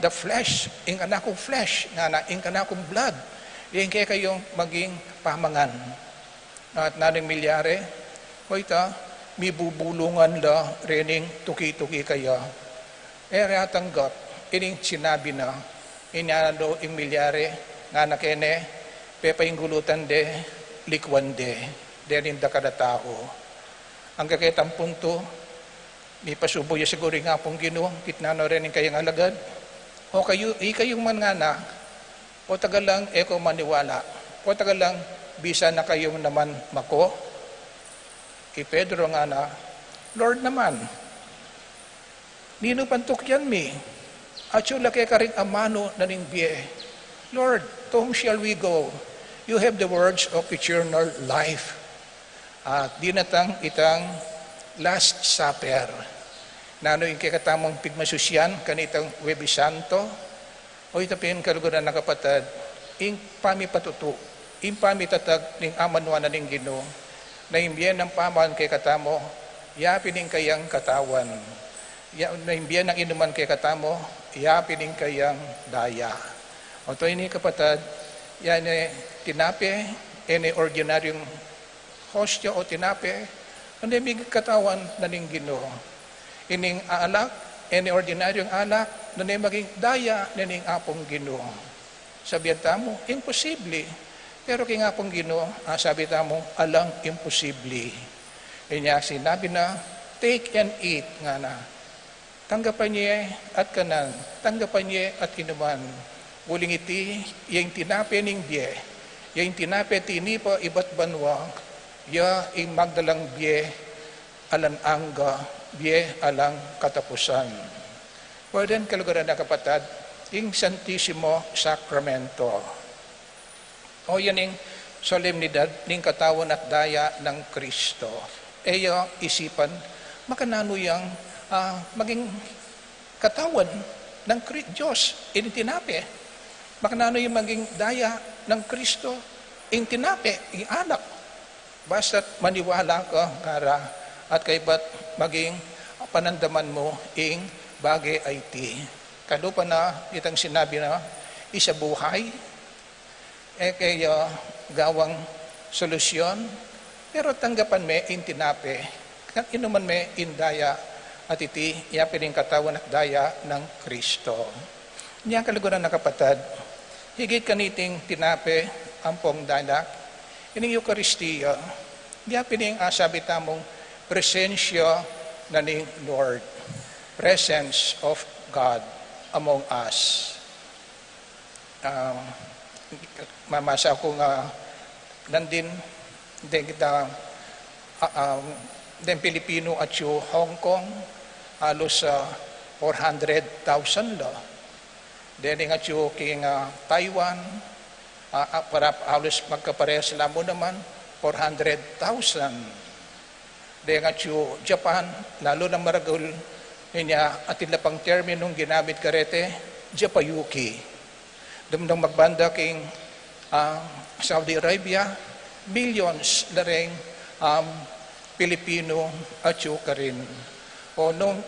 The flesh, ing kanakong flesh, nga na ing kanakong blood. Yan kaya kayong maging pamangan. At naning milyare, o ita, may bubulungan la rening tuki-tuki kaya. Tanggap, ining sinabi na, inano ing milyare, nga na kene, pepaing gulutan de, likwan de, denin da kada tao. Ang kakitang punto, may pasubo ya siguro nga pong Ginoo, kitnano rin kayang alagad, o kayong man nga na, o tagal lang eko maniwala, o tagal lang bisa na kayong naman mako, kay Pedro nga na, Lord naman, nino pantok yan mi, at yung laki ka rin amano na ning biye. Lord, to whom shall we go? You have the words of eternal life. At dinatang itang Last Supper. Nano yung kikatamang pigmasusyan, kanitang Webi Santo, o itapin kaluguran na kapatid, ing pami patutu, ing pami tatag ning amanwa na ning Ginoo, na imbyen ng paman kay katamo, yapin ning kayang katawan. Na imbyen ng inuman kay katamo, yapin ning kayang daya. O to ini kapatid, yan tinape, ene ordinaryong hostya o tinape, ano may katawan na ning Ginoo. Ining alak, ene ordinaryong alak, na maging daya na ning apong Ginoo. Sabihan tamo, imposible. Pero kaya nga pong Ginoo, sabi tamo, alang imposible. Kanya sinabi na, take and eat nga na. Tanggapan niya at kanan, tanggapan niya at inuman. Uling iti, yung tinape ning biye, yung tinape tinipa iba't banwa, ya ing magdalang biye, alan angga, biye alang katapusan. Pweden kalugaran na kapatid, yung Santissimo Sacramento. O yan yung solemnidad ng katawan at daya ng Kristo. Eya isipan, makanano yung maging katawan ng Diyos, initinape. Makanano yung maging daya ng Kristo, in tinape, in anak. Basta't maniwala ka, kara, at kaiba't maging panandaman mo, ing bagay ay ti. Kalupa na, itang sinabi na, isa buhay, kaya gawang solusyon, pero tanggapan me, in tinape, inuman me, in daya, at iti, yapin yung katawan at daya ng Kristo. Niyang kaluguran na kapatid, higit kaniting tinape ang pong danak, ining Eucharistia, yapin yung sabi tamong presensya na ni Lord, presence of God among us. Mamasa ko nga nandin den Pilipino at yung Hong Kong halos 400,000 la. Den nga yung king Taiwan para halos magkaparehas lang mo naman 400,000. Den nga yung Japan lalo na maragul niya at ilapang terminong ginamit karete Japayuki. Dumdang magbanda king Saudi Arabia, millions na rin Pilipino at yuka rin. O nung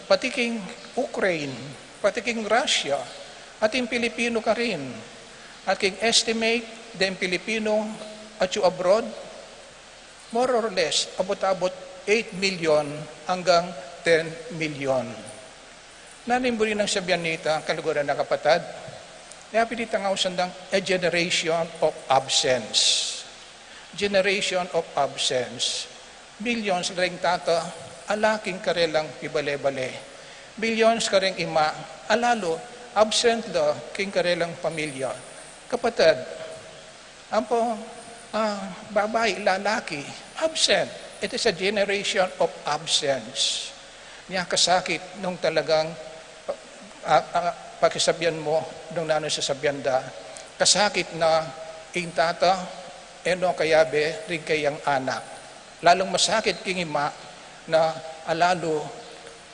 pati king Ukraine, pati king Russia, at yung Pilipino ka rin. At king estimate, den Pilipino at yung abroad, more or less, abot-abot 8 million hanggang 10 million. Nanimbuli ng sabihan nita, kaluguran na kapatid, kaya pinita nga usandang a generation of absence. Generation of absence. Billions ring tata, alaking karelang ibale-bale. Billions ka ring ima, alalo, absent da, king karelang pamilya. Kapatid, ampo, babae, lalaki, absent. It is a generation of absence. Niya kasakit nung talagang pakisabihan mo nung nano sa sabyanda, kasakit na ing tata, eno kayabe, rin kayang anak. Lalong masakit king ima na alalo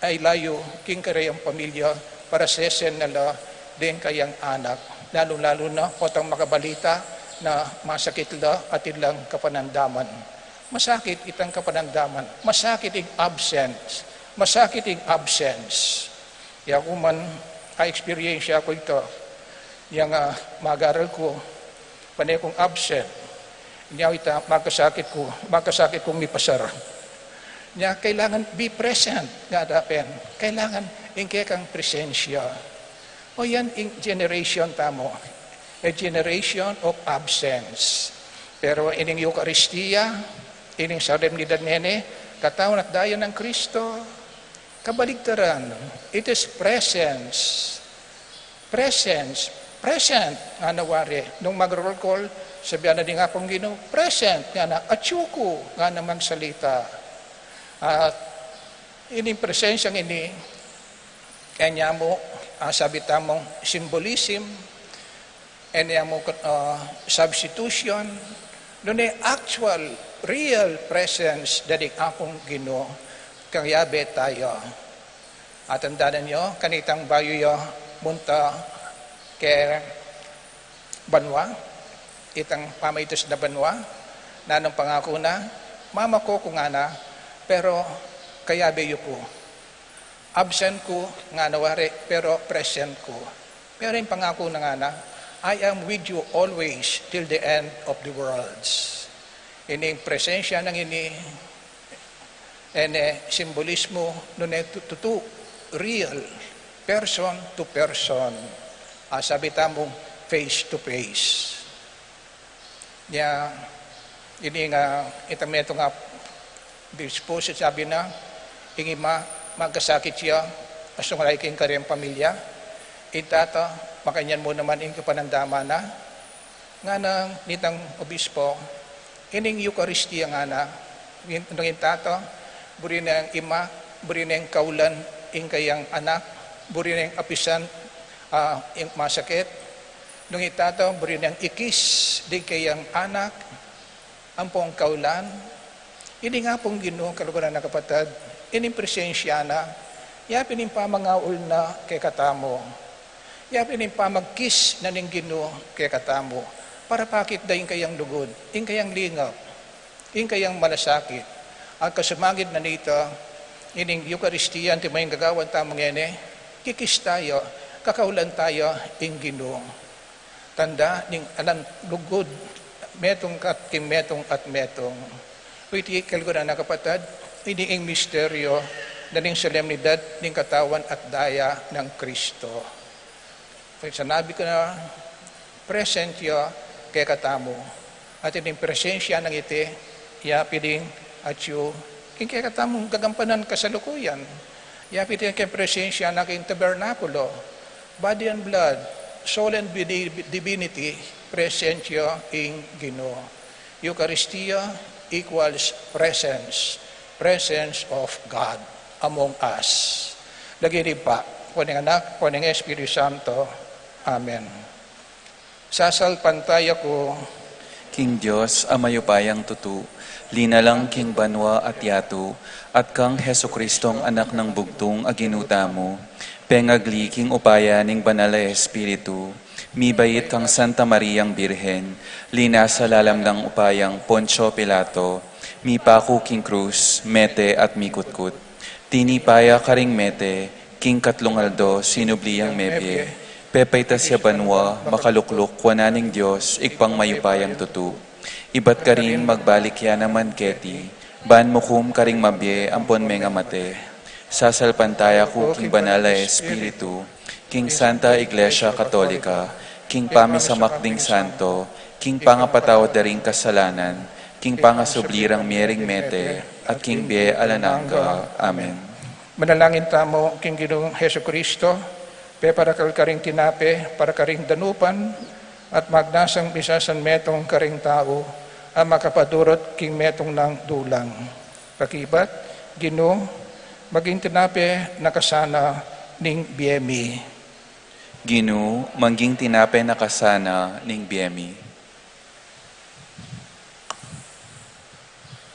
ay layo king karayang pamilya para sesen nala din kayang anak. Lalo-lalo na potang makabalita na masakit la at ilang kapanandaman. Masakit itang kapanandaman. Masakit ing absence. Masakit ing absence. Kaya kung man ka-experience ko ito, yung mag-aral ko, panay kong absent. Niya ita magkasakit kong mipasar. Niya kailangan be present nga dapen. Kailangan ingke kang presensya. O yan in generation tamo. A generation of absence. Pero ining Eucharistia, ining solemnidad nene, katawan at dayan ng Kristo, kabaligtaran. It is presence. Presence. Present nga nawari. Nung mag-roll call, sabihan na din nga pong Ginoo, present nga na, atyuko nga na magsalita. At ining presensyang ini, kanya mo, sabi tamong symbolism, kanya mo substitution, doon ay actual, real presence dadig akong Ginoo, kangyabe tayo. At tandaan nyo, kanitang bayo yo, munta kay Banwa, itang pamaitos na Banwa, nanong pangako na, mama ko kung ana, pero kayabe yo ko. Absent ko nga nawari, pero present ko. Pero yung pangako na nga na, I am with you always till the end of the worlds. Ining presensya ng ini, simbolismo, nun tutu, real, person to person. Sabi tamong face to face. Ini nga, itameto nga, dispose sabi na, ingi magkasakit siya, asong raiking kariyang pamilya, itata, makanyan mo naman yung panandama na, nga nang nitang obispo, ining Eucharistia nga na, nung itata, buri na yung ima, buri na yung kaulan, yung kayang anak, buri na yung apisan, yung masakit, nung itata, buri na yung ikis, di kayang anak, ang pong kaulan, hindi nga pong Ginoo, kaluguran na kapatid, ining presensya na, yapin yung pamangaul na kay katamo, yapin yung pamagkis na ning Ginoo kay katamo, para pakit da yung kayang lugod, yung kayang lingap, yung kayang malasakit, at kasumagid na nito, ining Eucharistia, ang timayang gagawan tamang ene, kikis tayo, kakaulan tayo, yung Ginoo. Tanda, ning alang lugod, metong at kimetong at metong. Witi kalguran na kapatid, ini ang misteryo na ning solemnidad ning katawan at daya ng Kristo. Sanabi ko na, present yo kay katamo. At ining presensya ng iti, yapiling at yu, kay katamong gagampanan kasalukuyan. Yapiling kay presensya ng king tabernakulo, body and blood, soul and divinity, present yo in Ginoo. Eucharistia equals presence. Presence of God among us. Lagi pa, kuning anak, kuning Espiritu Santo. Amen. Sasalpantaya ko, King Diyos, amayupayang tutu, linalang King Banwa at Yatu, at kang Heso Kristong anak ng bugtong aginuta mo, pengagli King upaya ning banala Espiritu, mibayit kang Santa Mariang Birhen, lina sa lalam ng upayang Poncio Pilato, mi paku King Cruz, mete at mikutkut. Tinipaya karing mete, King Katlungaldo, sinubliyang mebye. Pepay tasya Banwa, makalukluk, wananing Diyos, ikpang mayupayang tutu. Ibat ka rin magbalik yan naman keti, ban mukum karing mabye, ampon menga mate. Sasalpantaya ko, King Banala Espiritu, King Santa Iglesia Katolika, King Pamisamakding Santo, King Pangapatawad daring kasalanan, King Pangasublirang Miering Mete, at King Bie Alananga. Amen. manalangin tamo, King Ginoong Heso Kristo, para karing tinape, para karing danupan, at magnasang bisasan metong karing tao, ang makapadurot king metong ng dulang. Pakibat, Ginoo, maging tinape nakasana ning BME. Ginoo, mangging tinape nakasana ning BME.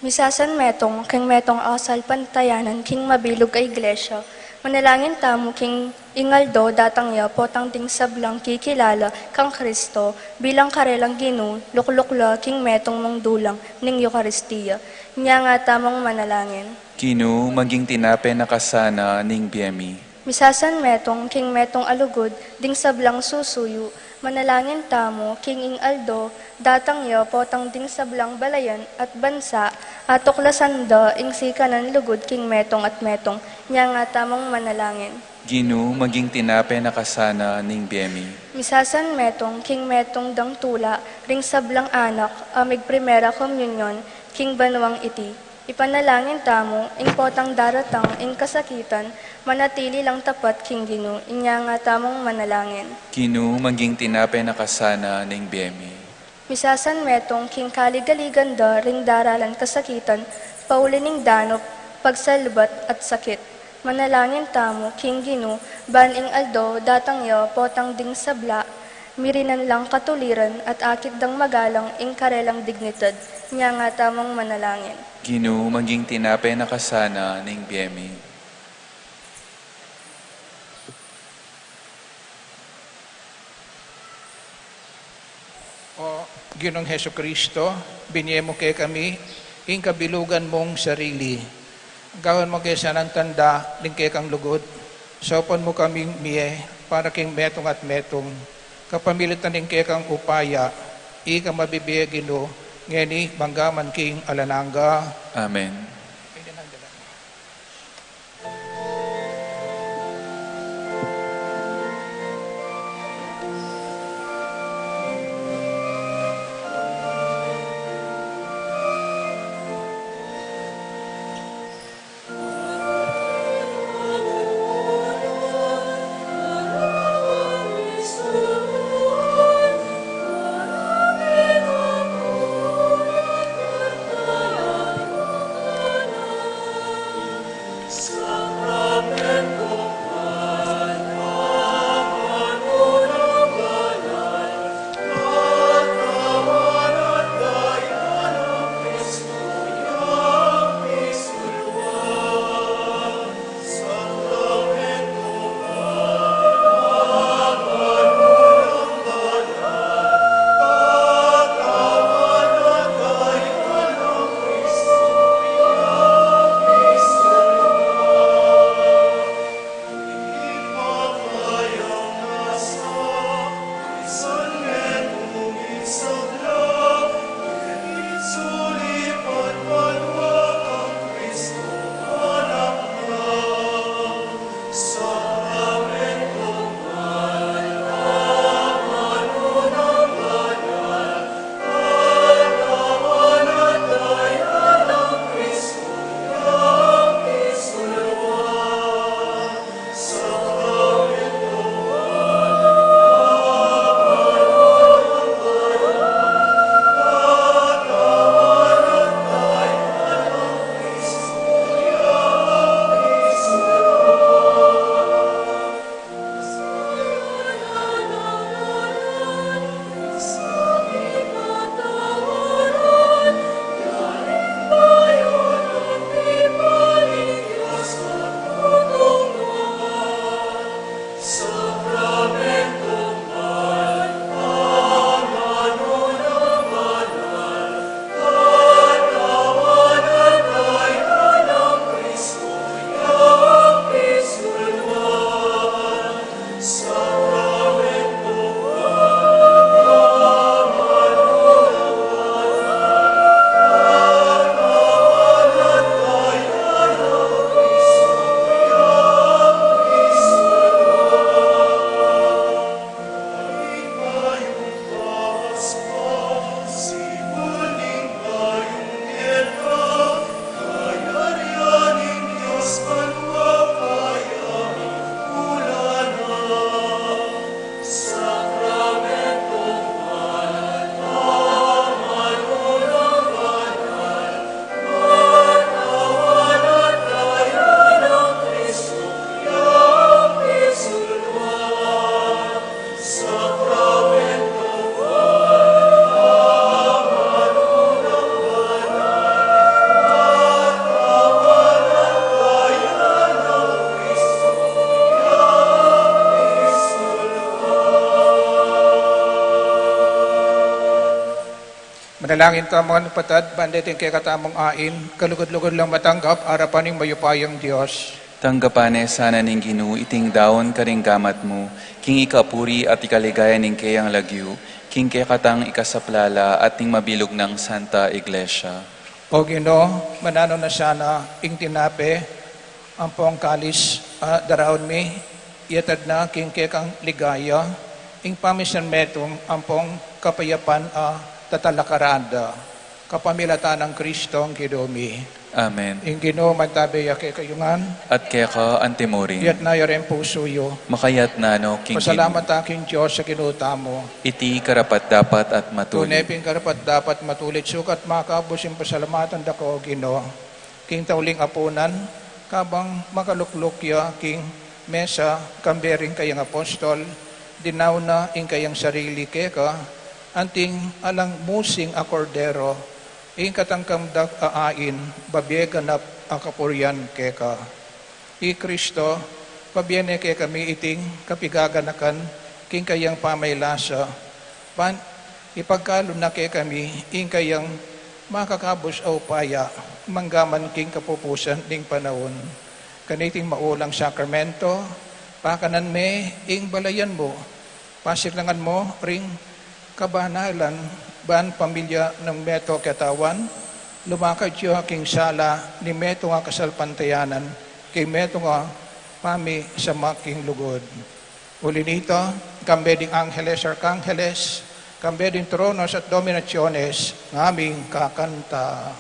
Misasan metong, king metong asal pantayanan, king mabilog ay iglesia. Manalangin tamo, king Ingaldo, datang ya, potang ting sablang kikilala, kang Kristo, bilang karelang Ginoo, luklukla, king metong mong dulang, ning Eucharistia. Niya nga tamang manalangin. Ginoo, maging tinape nakasana ning BME. Misasan metong king metong alugod, ding sablang susuyo, manalangin tamo, king ing aldo, datang yo, potang ding sablang balayan at bansa, at tuklasan da, ing sikanan lugod, king metong at metong, niya nga tamang manalangin. Ginu, maging tinape na kasana ning biyemi. Misasan metong, king metong dang tula, ring sablang anak, amig primera komunyon, king banwang iti. Ipanalangin tamo, ing potang daratang, ing kasakitan, manatili lang tapat king Ginu, inya nga tamong manalangin. Ginu, maging tinape na kasana ning biyemi. Misasan metong, king kaligaligan da, ring daralan kasakitan, paulining danop, pagsalbat at sakit. Manalangin tamo, king Ginu, baning aldo, datang yo, potang ding sabla, mirinan lang katuliran at akit dang magalang ing karelang dignidad, niya nga tamong manalangin. Ginu, maging tinape na kasana ning biyemi. O Ginoong Heso Kristo, binye mo kay kami, ing kabilugan mong sarili. Gawin mo kay sanang tanda, ling kay kang lugod. Sopon mo kaming miye, para king metong at metong. Kapamilitan ling kay kang upaya, ika mabibiya Gino, ngeni banggaman king alananga. Amen. Manalangin ta mga patad, banditin kay katamong ain, kalugod-lugod lang matanggap, arapaning mayupayang Diyos. Tanggapane sana ning Ginoo iting daon karing gamat mo, king ikapuri at ikaligaya ning kayang lagyu, king katang ikasaplala at ning mabilog ng Santa Iglesia. O Ginoo, manano na sana ing tinape, ang pong kalis daraon mi, iatad na king kang ligaya, ing pamisan metong ang pong kapayapan tatalakaranda, kapamilatan ng Kristo ang kidomi. Amen. Ing Ginoo magtabi kayungan, At ka antimorin, iyat na yaren puso yo. makayat nano king Ginoo, Pasalamat aking Diyos sa kinuta mo. iti karapat dapat at matuloy. Tunay karapat dapat matulit sukat makabos yung pasalamatan dako Ginoo. King tauling apunan, kabang makalukluk ya king mesa kambering kayang apostol, dinaw na ing kayang sarili keka, anting alang musing akordero, ing katangkamdag aain, babyeganap akapuryan keka. I Kristo, pabyene ke kami iting kapigaganakan, king kayang pamaylasa, pan ipagkalon na ke kami, ing kayang makakabos o paya, manggaman king kapupusan ding panahon. Kaniting maulang sakramento, pakanan me, ing balayan mo, pasirlangan mo, ring kabanalan, ban pamilya ng meto katawan, lumakad siya king sala ni meto nga kasalpantayanan, kay meto nga pami sa making lugod. Uli nito, kambeding angeles arcangheles, kambeding tronos at dominationes, ngaming kakanta.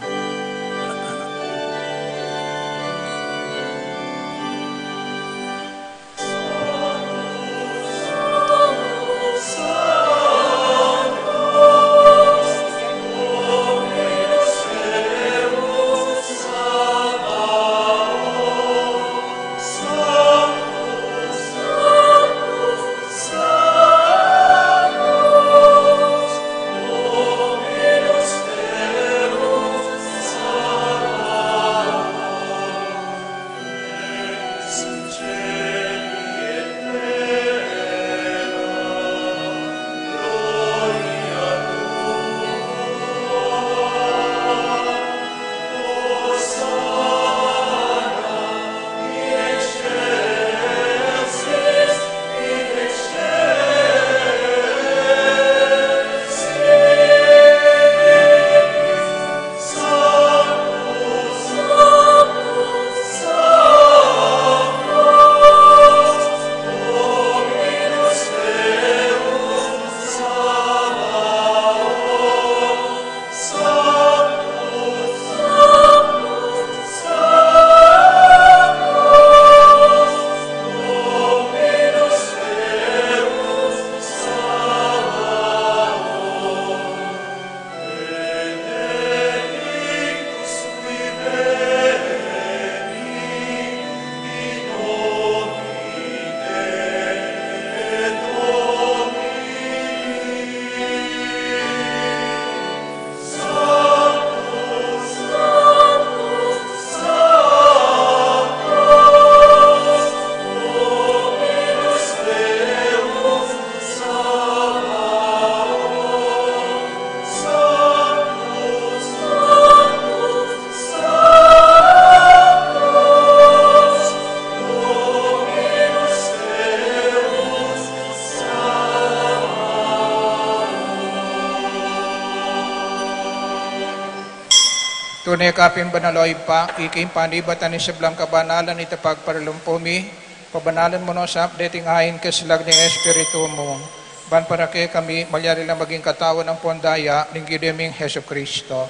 Tunay kapin banaloy pa, ikim panibatan ni seblang kabanalan ita pagparalumpumi, pabanalan mo no sa updating ahin kaslag ng Espiritu mo. Ban para kay kami, malyari lang maging katawan ng pondaya, ng gideming Heso Kristo.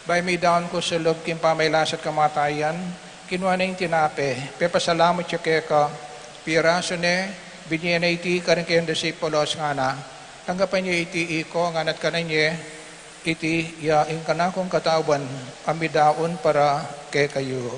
By me down ko sa loob kim pamaylasat kamatayan, kinuha na yung tinape, pepasalamat siya kay ka, piraso ne, binyan na iti ka rin kayong disipulos nga na, tanggapan niya iti iko, nganat ka na niya, iti yaing kanakong katawan amidaon para kay kayo.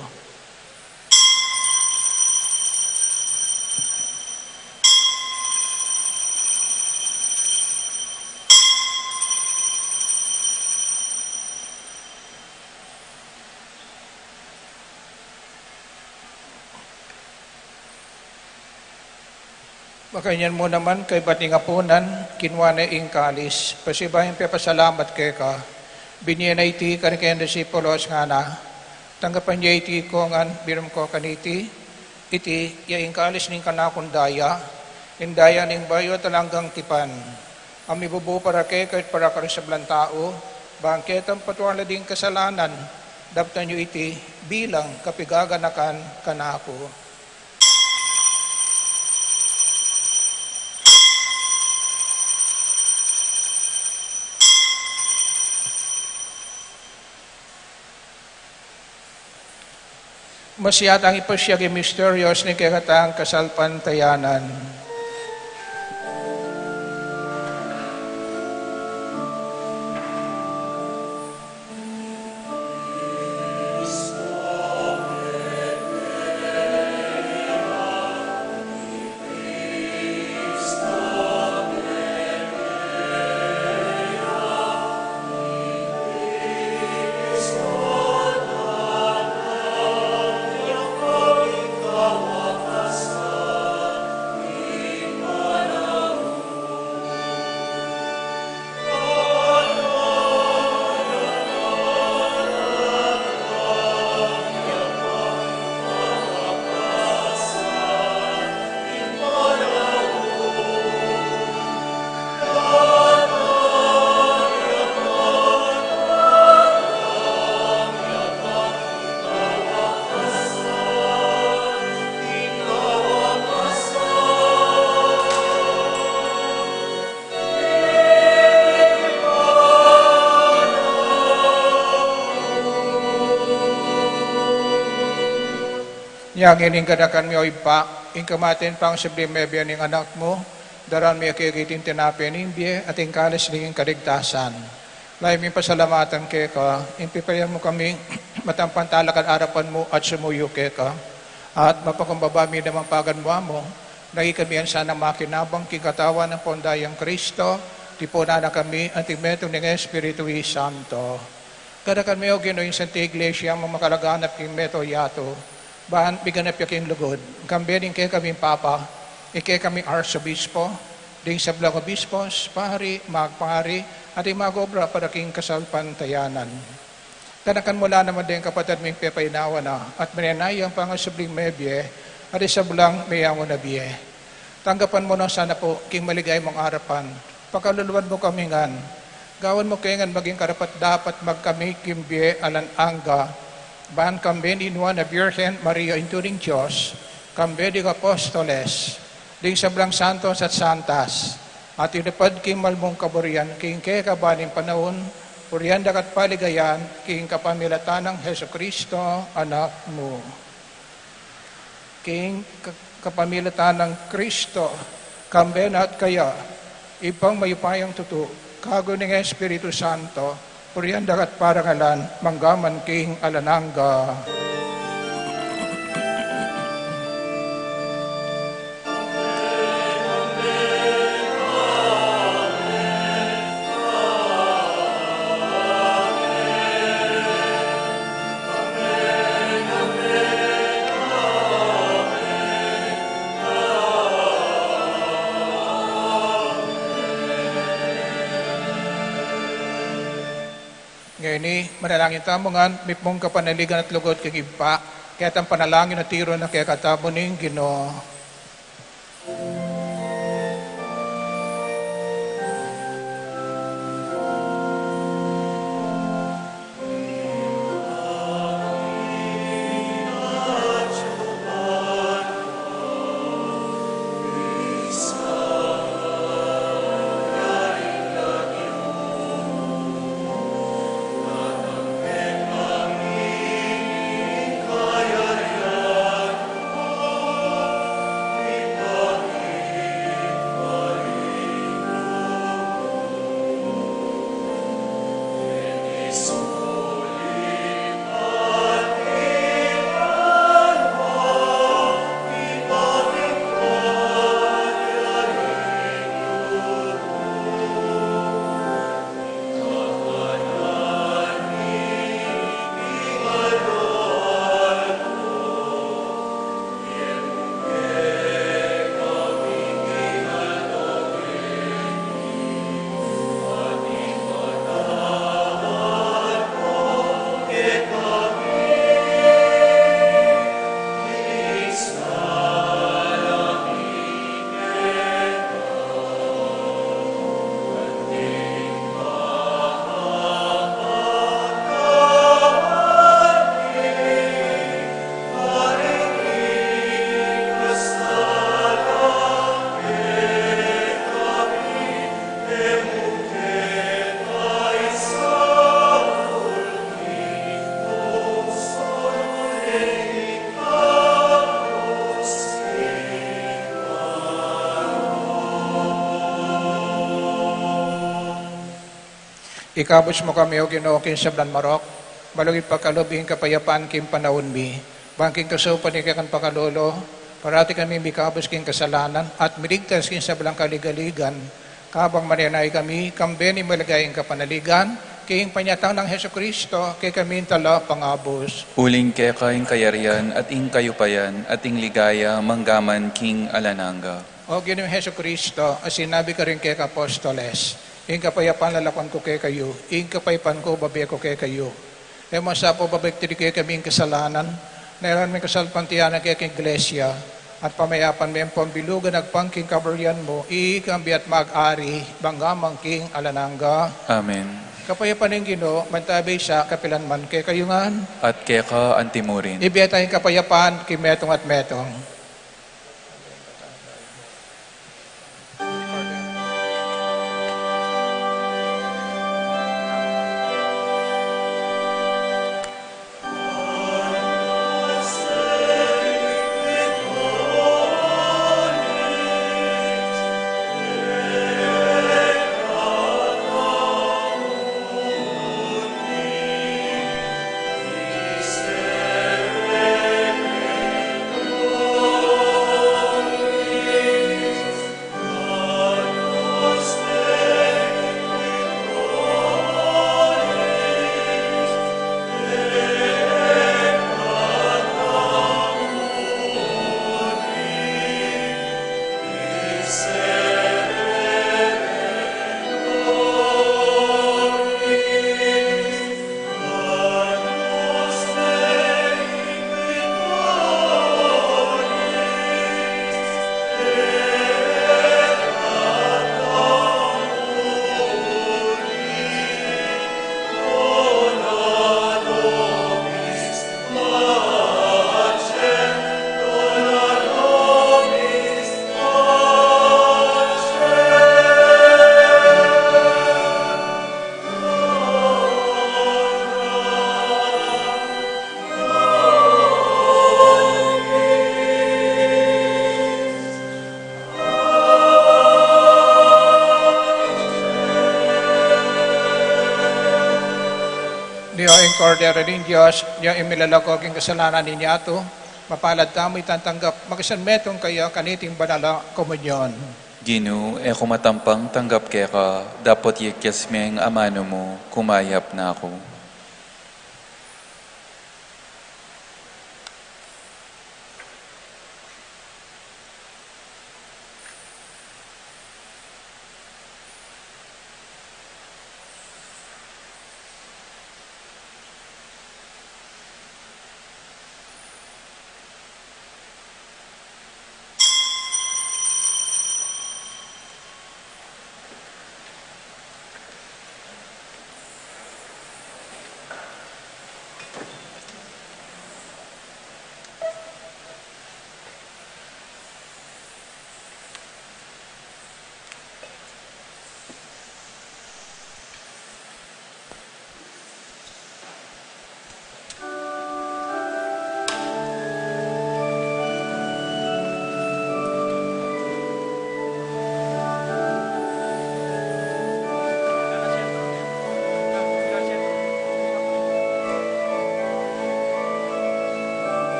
Makanyan mo naman kay bating apunan, kinwa na ing kalis. Pasibahin pe pasalamat kay ka. Binyan na iti ka rin kayang disipulos nga na. Tanggapan niya iti ko nga biram ko kaniti. iti yaing kalis ning kanakon daya, indaya ning bayo talanggang tipan. Ami bubu para kay kahit para ka sa blang tao, bangket ang patuwala ding kasalanan, daptan nyo iti bilang kapigaganakan kanako. Masyadang ipasyag mysterious ni kakatang kasalpantayanan. Yang ining kadakan mi oipa, ing kamatin pang sublime biyan ng anak mo, daran mi akikitin tinapi nimbiye at ing kalis ning kaligtasan. Lahi mi pasalamatan kay ka, impipayan mo kami matampantalakan arapan mo at sumuyo kay ka. At mapakumbaba mi naman pagan mo, nagi kami ang sana makinabang kikatawan ng pondayang Kristo, tipuna na kami at imetong ng Espiritu Santo. Kadakan mi o gino'y Santa Iglesia, mamakalaganap king meto yato, bahan biganap yaking lugod. Kambening kay kami Papa, ikay kami Arsobispo, ding sa Blang Obispos, pahari, magpahari, at imagobra para king kasalpantayanan. Tanakan mula naman din kapatid ming pepainawa na, at mananayang pangasubling mebye, at isa Blang mayango na biye. Tanggapan mo na sana po, king maligay mong arapan, pakaluluan mo kami ngan, gawan mo kayangan maging karapat dapat magkami kimbiye alan angga, bahan kambe ni Nuan na Virgen Maria Inturing Diyos, kambe di Apostoles, ding sablang santos at santas, at inapad king malmong kaburian, king kay kabaning panahon, purihan dakat paligayan, king kapamilatan ng Heso Kristo, anak mo. King kapamilatan ng Kristo, kambe na at kaya, ipang mayupayang tuto, kago ng Espiritu Santo, purihan dakat parangalan, manggaman king alanangga. Ngayon manalangin tamongan, mipong kapanaligan at lugod kang iba, kaya ang panalangin at tiro na kaya katabo ning Ginoo. Ikabos mo kami o Ginoo kin sa blan marok, malugit pagkalubing kapayapaan kin panahon mi, bangking kasupan ni kakan pakalolo, parati kami mikabos kin kasalanan at miligtas kin sa blang kaligaligan, kabang mananay kami, kambeni malagayang kapanaligan, king panyatang ng Heso Kristo, kay kami tala pangabos. Uling kay kaing kayarian at ing kayupayan at ing ligaya manggaman king alananga. O Ginoong Heso Kristo, as sinabi ka rin kay Apostoles, ing kapayapaan lalakon ko kay kayo, ing kapayapaan ko babi ko kay kayo. E masapo babaktiri kay kaming kasalanan, nairan may kasalpantiyanan kay iglesia, at pamayapan may pambilugan agpangking kabaryan mo, iikambi at mag-ari, banggamang king alananga. Amen. Kapayapaan ng Ginoo, mantabay siya, kapilan man kay kayungan. At kay ka antimurin. Ibiya tayong kapayapaan, kay metong at metong. Niyo ang Cordero ng Diyos, niyo imilalakog ang kasalanan ninyo ato, mapalad tamo itantanggap, magasanmetong kayo kaniting banala komunyon. Ginu, e kumatampang tanggap kay ka, dapat yikyas meng amano mo, kumayap na ako.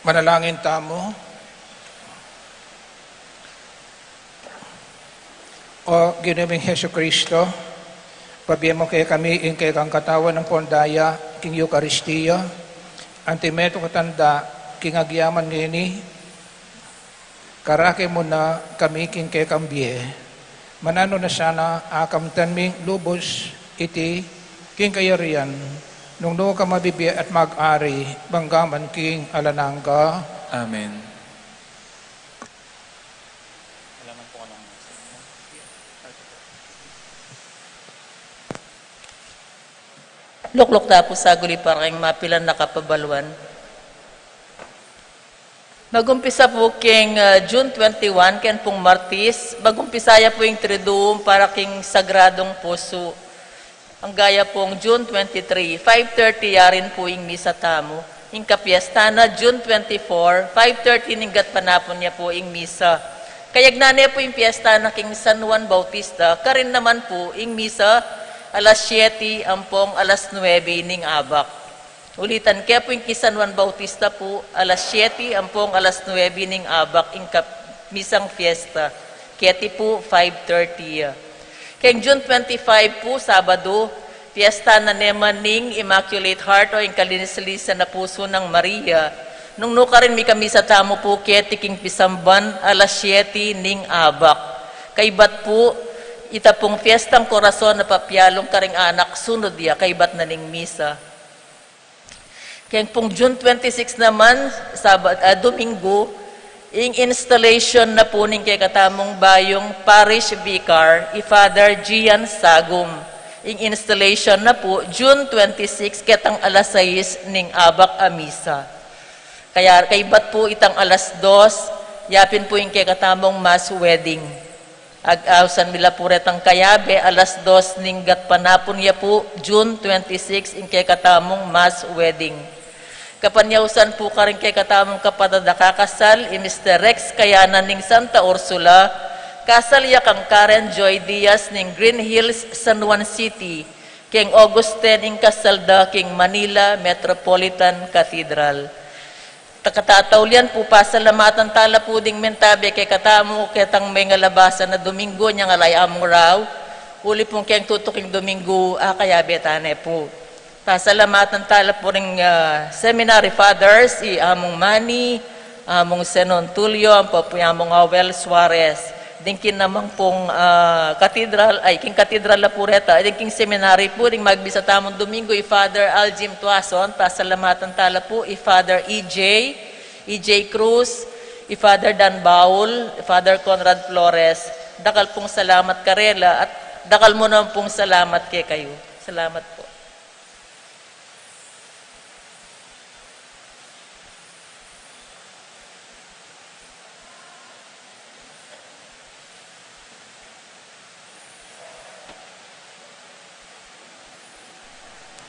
Manalangin tamo. O Ginoong Hesus Kristo, pabiyan mo kaya kami kay kang katawan ng pondaya, king Eucharistia, antimeto katanda, king agyaman ngini, karake mo na kami king kay kambye, manano na sana akam tanming lubos, iti, king kayarian, nung no ka mabibi at mag-ari, banggaman king alanangga. Amen. Luklok na po sa guli para kayong mapilan na kapabaluan. Magumpisa po king June 21, ken pong Martis. Magumpisaya po yung Triduum para king Sagradong Puso. Ang gaya pong June 23, 5:30 yarin po yung misa tamo. Yung kapiestana, June 24, 5:30 ninggat panapon niya po yung misa. Kayagnane po yung piesta na king San Juan Bautista, karin naman po yung misa, alas 7, ampong alas 9 ning abak. Ulitan, kaya po yung San Juan Bautista po, alas 7, ampong alas 9 ning abak, yung misang fiesta. Kaya po, 5:30. Kaya June 25 po, Sabado, fiesta na naman ning Immaculate Heart o yung kalinis-lisa na puso ng Maria. Nung nuka rin may kami sa tamo po, kaya king Pisamban, alas 7 ning abak. Kaibat po, ita pong fiestang korason na papyalong karing anak, sunod ya, kaibat na ning misa. Kaya pong June 26 naman, Domingo, yung installation na po ning kay katamong bayong Parish Vicar, Father Gian Sagum. Yung installation na po, June 26, ketang alas 6 ning abak a misa. Kaya kaibat po itang alas 2, yapin po yung kay katamong mass wedding. Ag-awsan nila po retang kayabe, alas 2 ninggat panapon ya po, June 26, in kay katamong mass wedding. Kapanyausan po ka rin kay katamong kapatid kakasal, in Mr. Rex Kayanan ning Santa Ursula, kasal ya kang Karen Joy Diaz ning Green Hills, San Juan City, king Augustine ing kasalda king Manila Metropolitan Cathedral. Takatataulyan po pasalamatan tala po ding mentabe kay katamo ketang may nga labasan na Domingo niya nga layamong raw. Uli pong kayang tutuking Domingo kaya betane po. Pasalamatan tala po ring seminary fathers, among Manny, among Senon Tulio, ang po among Awel Suarez. Dingkin namang pong katedral, king katedral la pureta, dingking seminary po, ding magbisa tamong Domingo, Father Aljim Tuason, pasalamatan tala po, Father EJ Cruz, Father Dan Baul, Father Conrad Flores, dakal pong salamat karela, at dakal mo naman pong salamat kay kayo. Salamat po.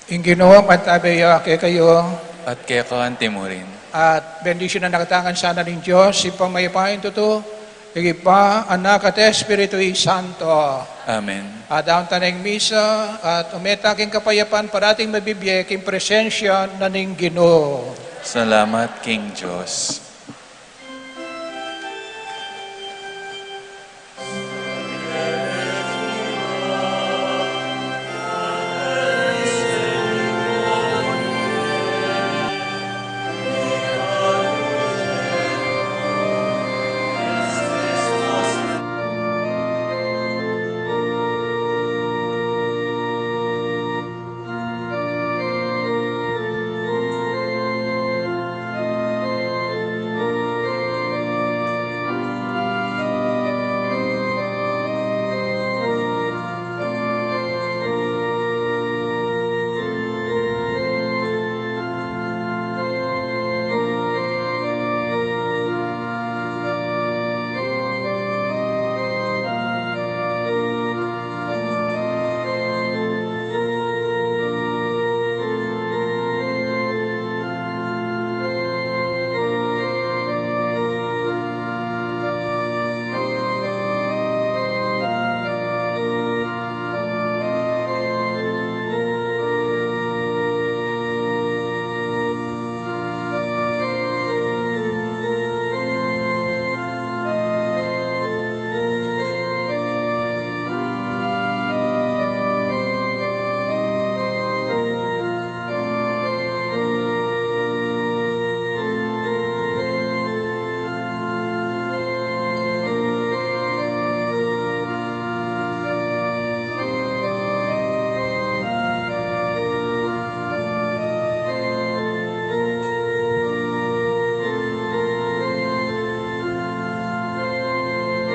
Yung ginawang pantabaya kay kayo, At kaya kaante mo rin. at bendisyon na nakatangan sana ng Diyos, ipang may pahin to, igipa, anak at Espiritu Santo. Amen. At ang taneng misa, at umeta king kapayapan, parating mabibiyek, king presensya na ning Ginoo. Salamat, King Diyos.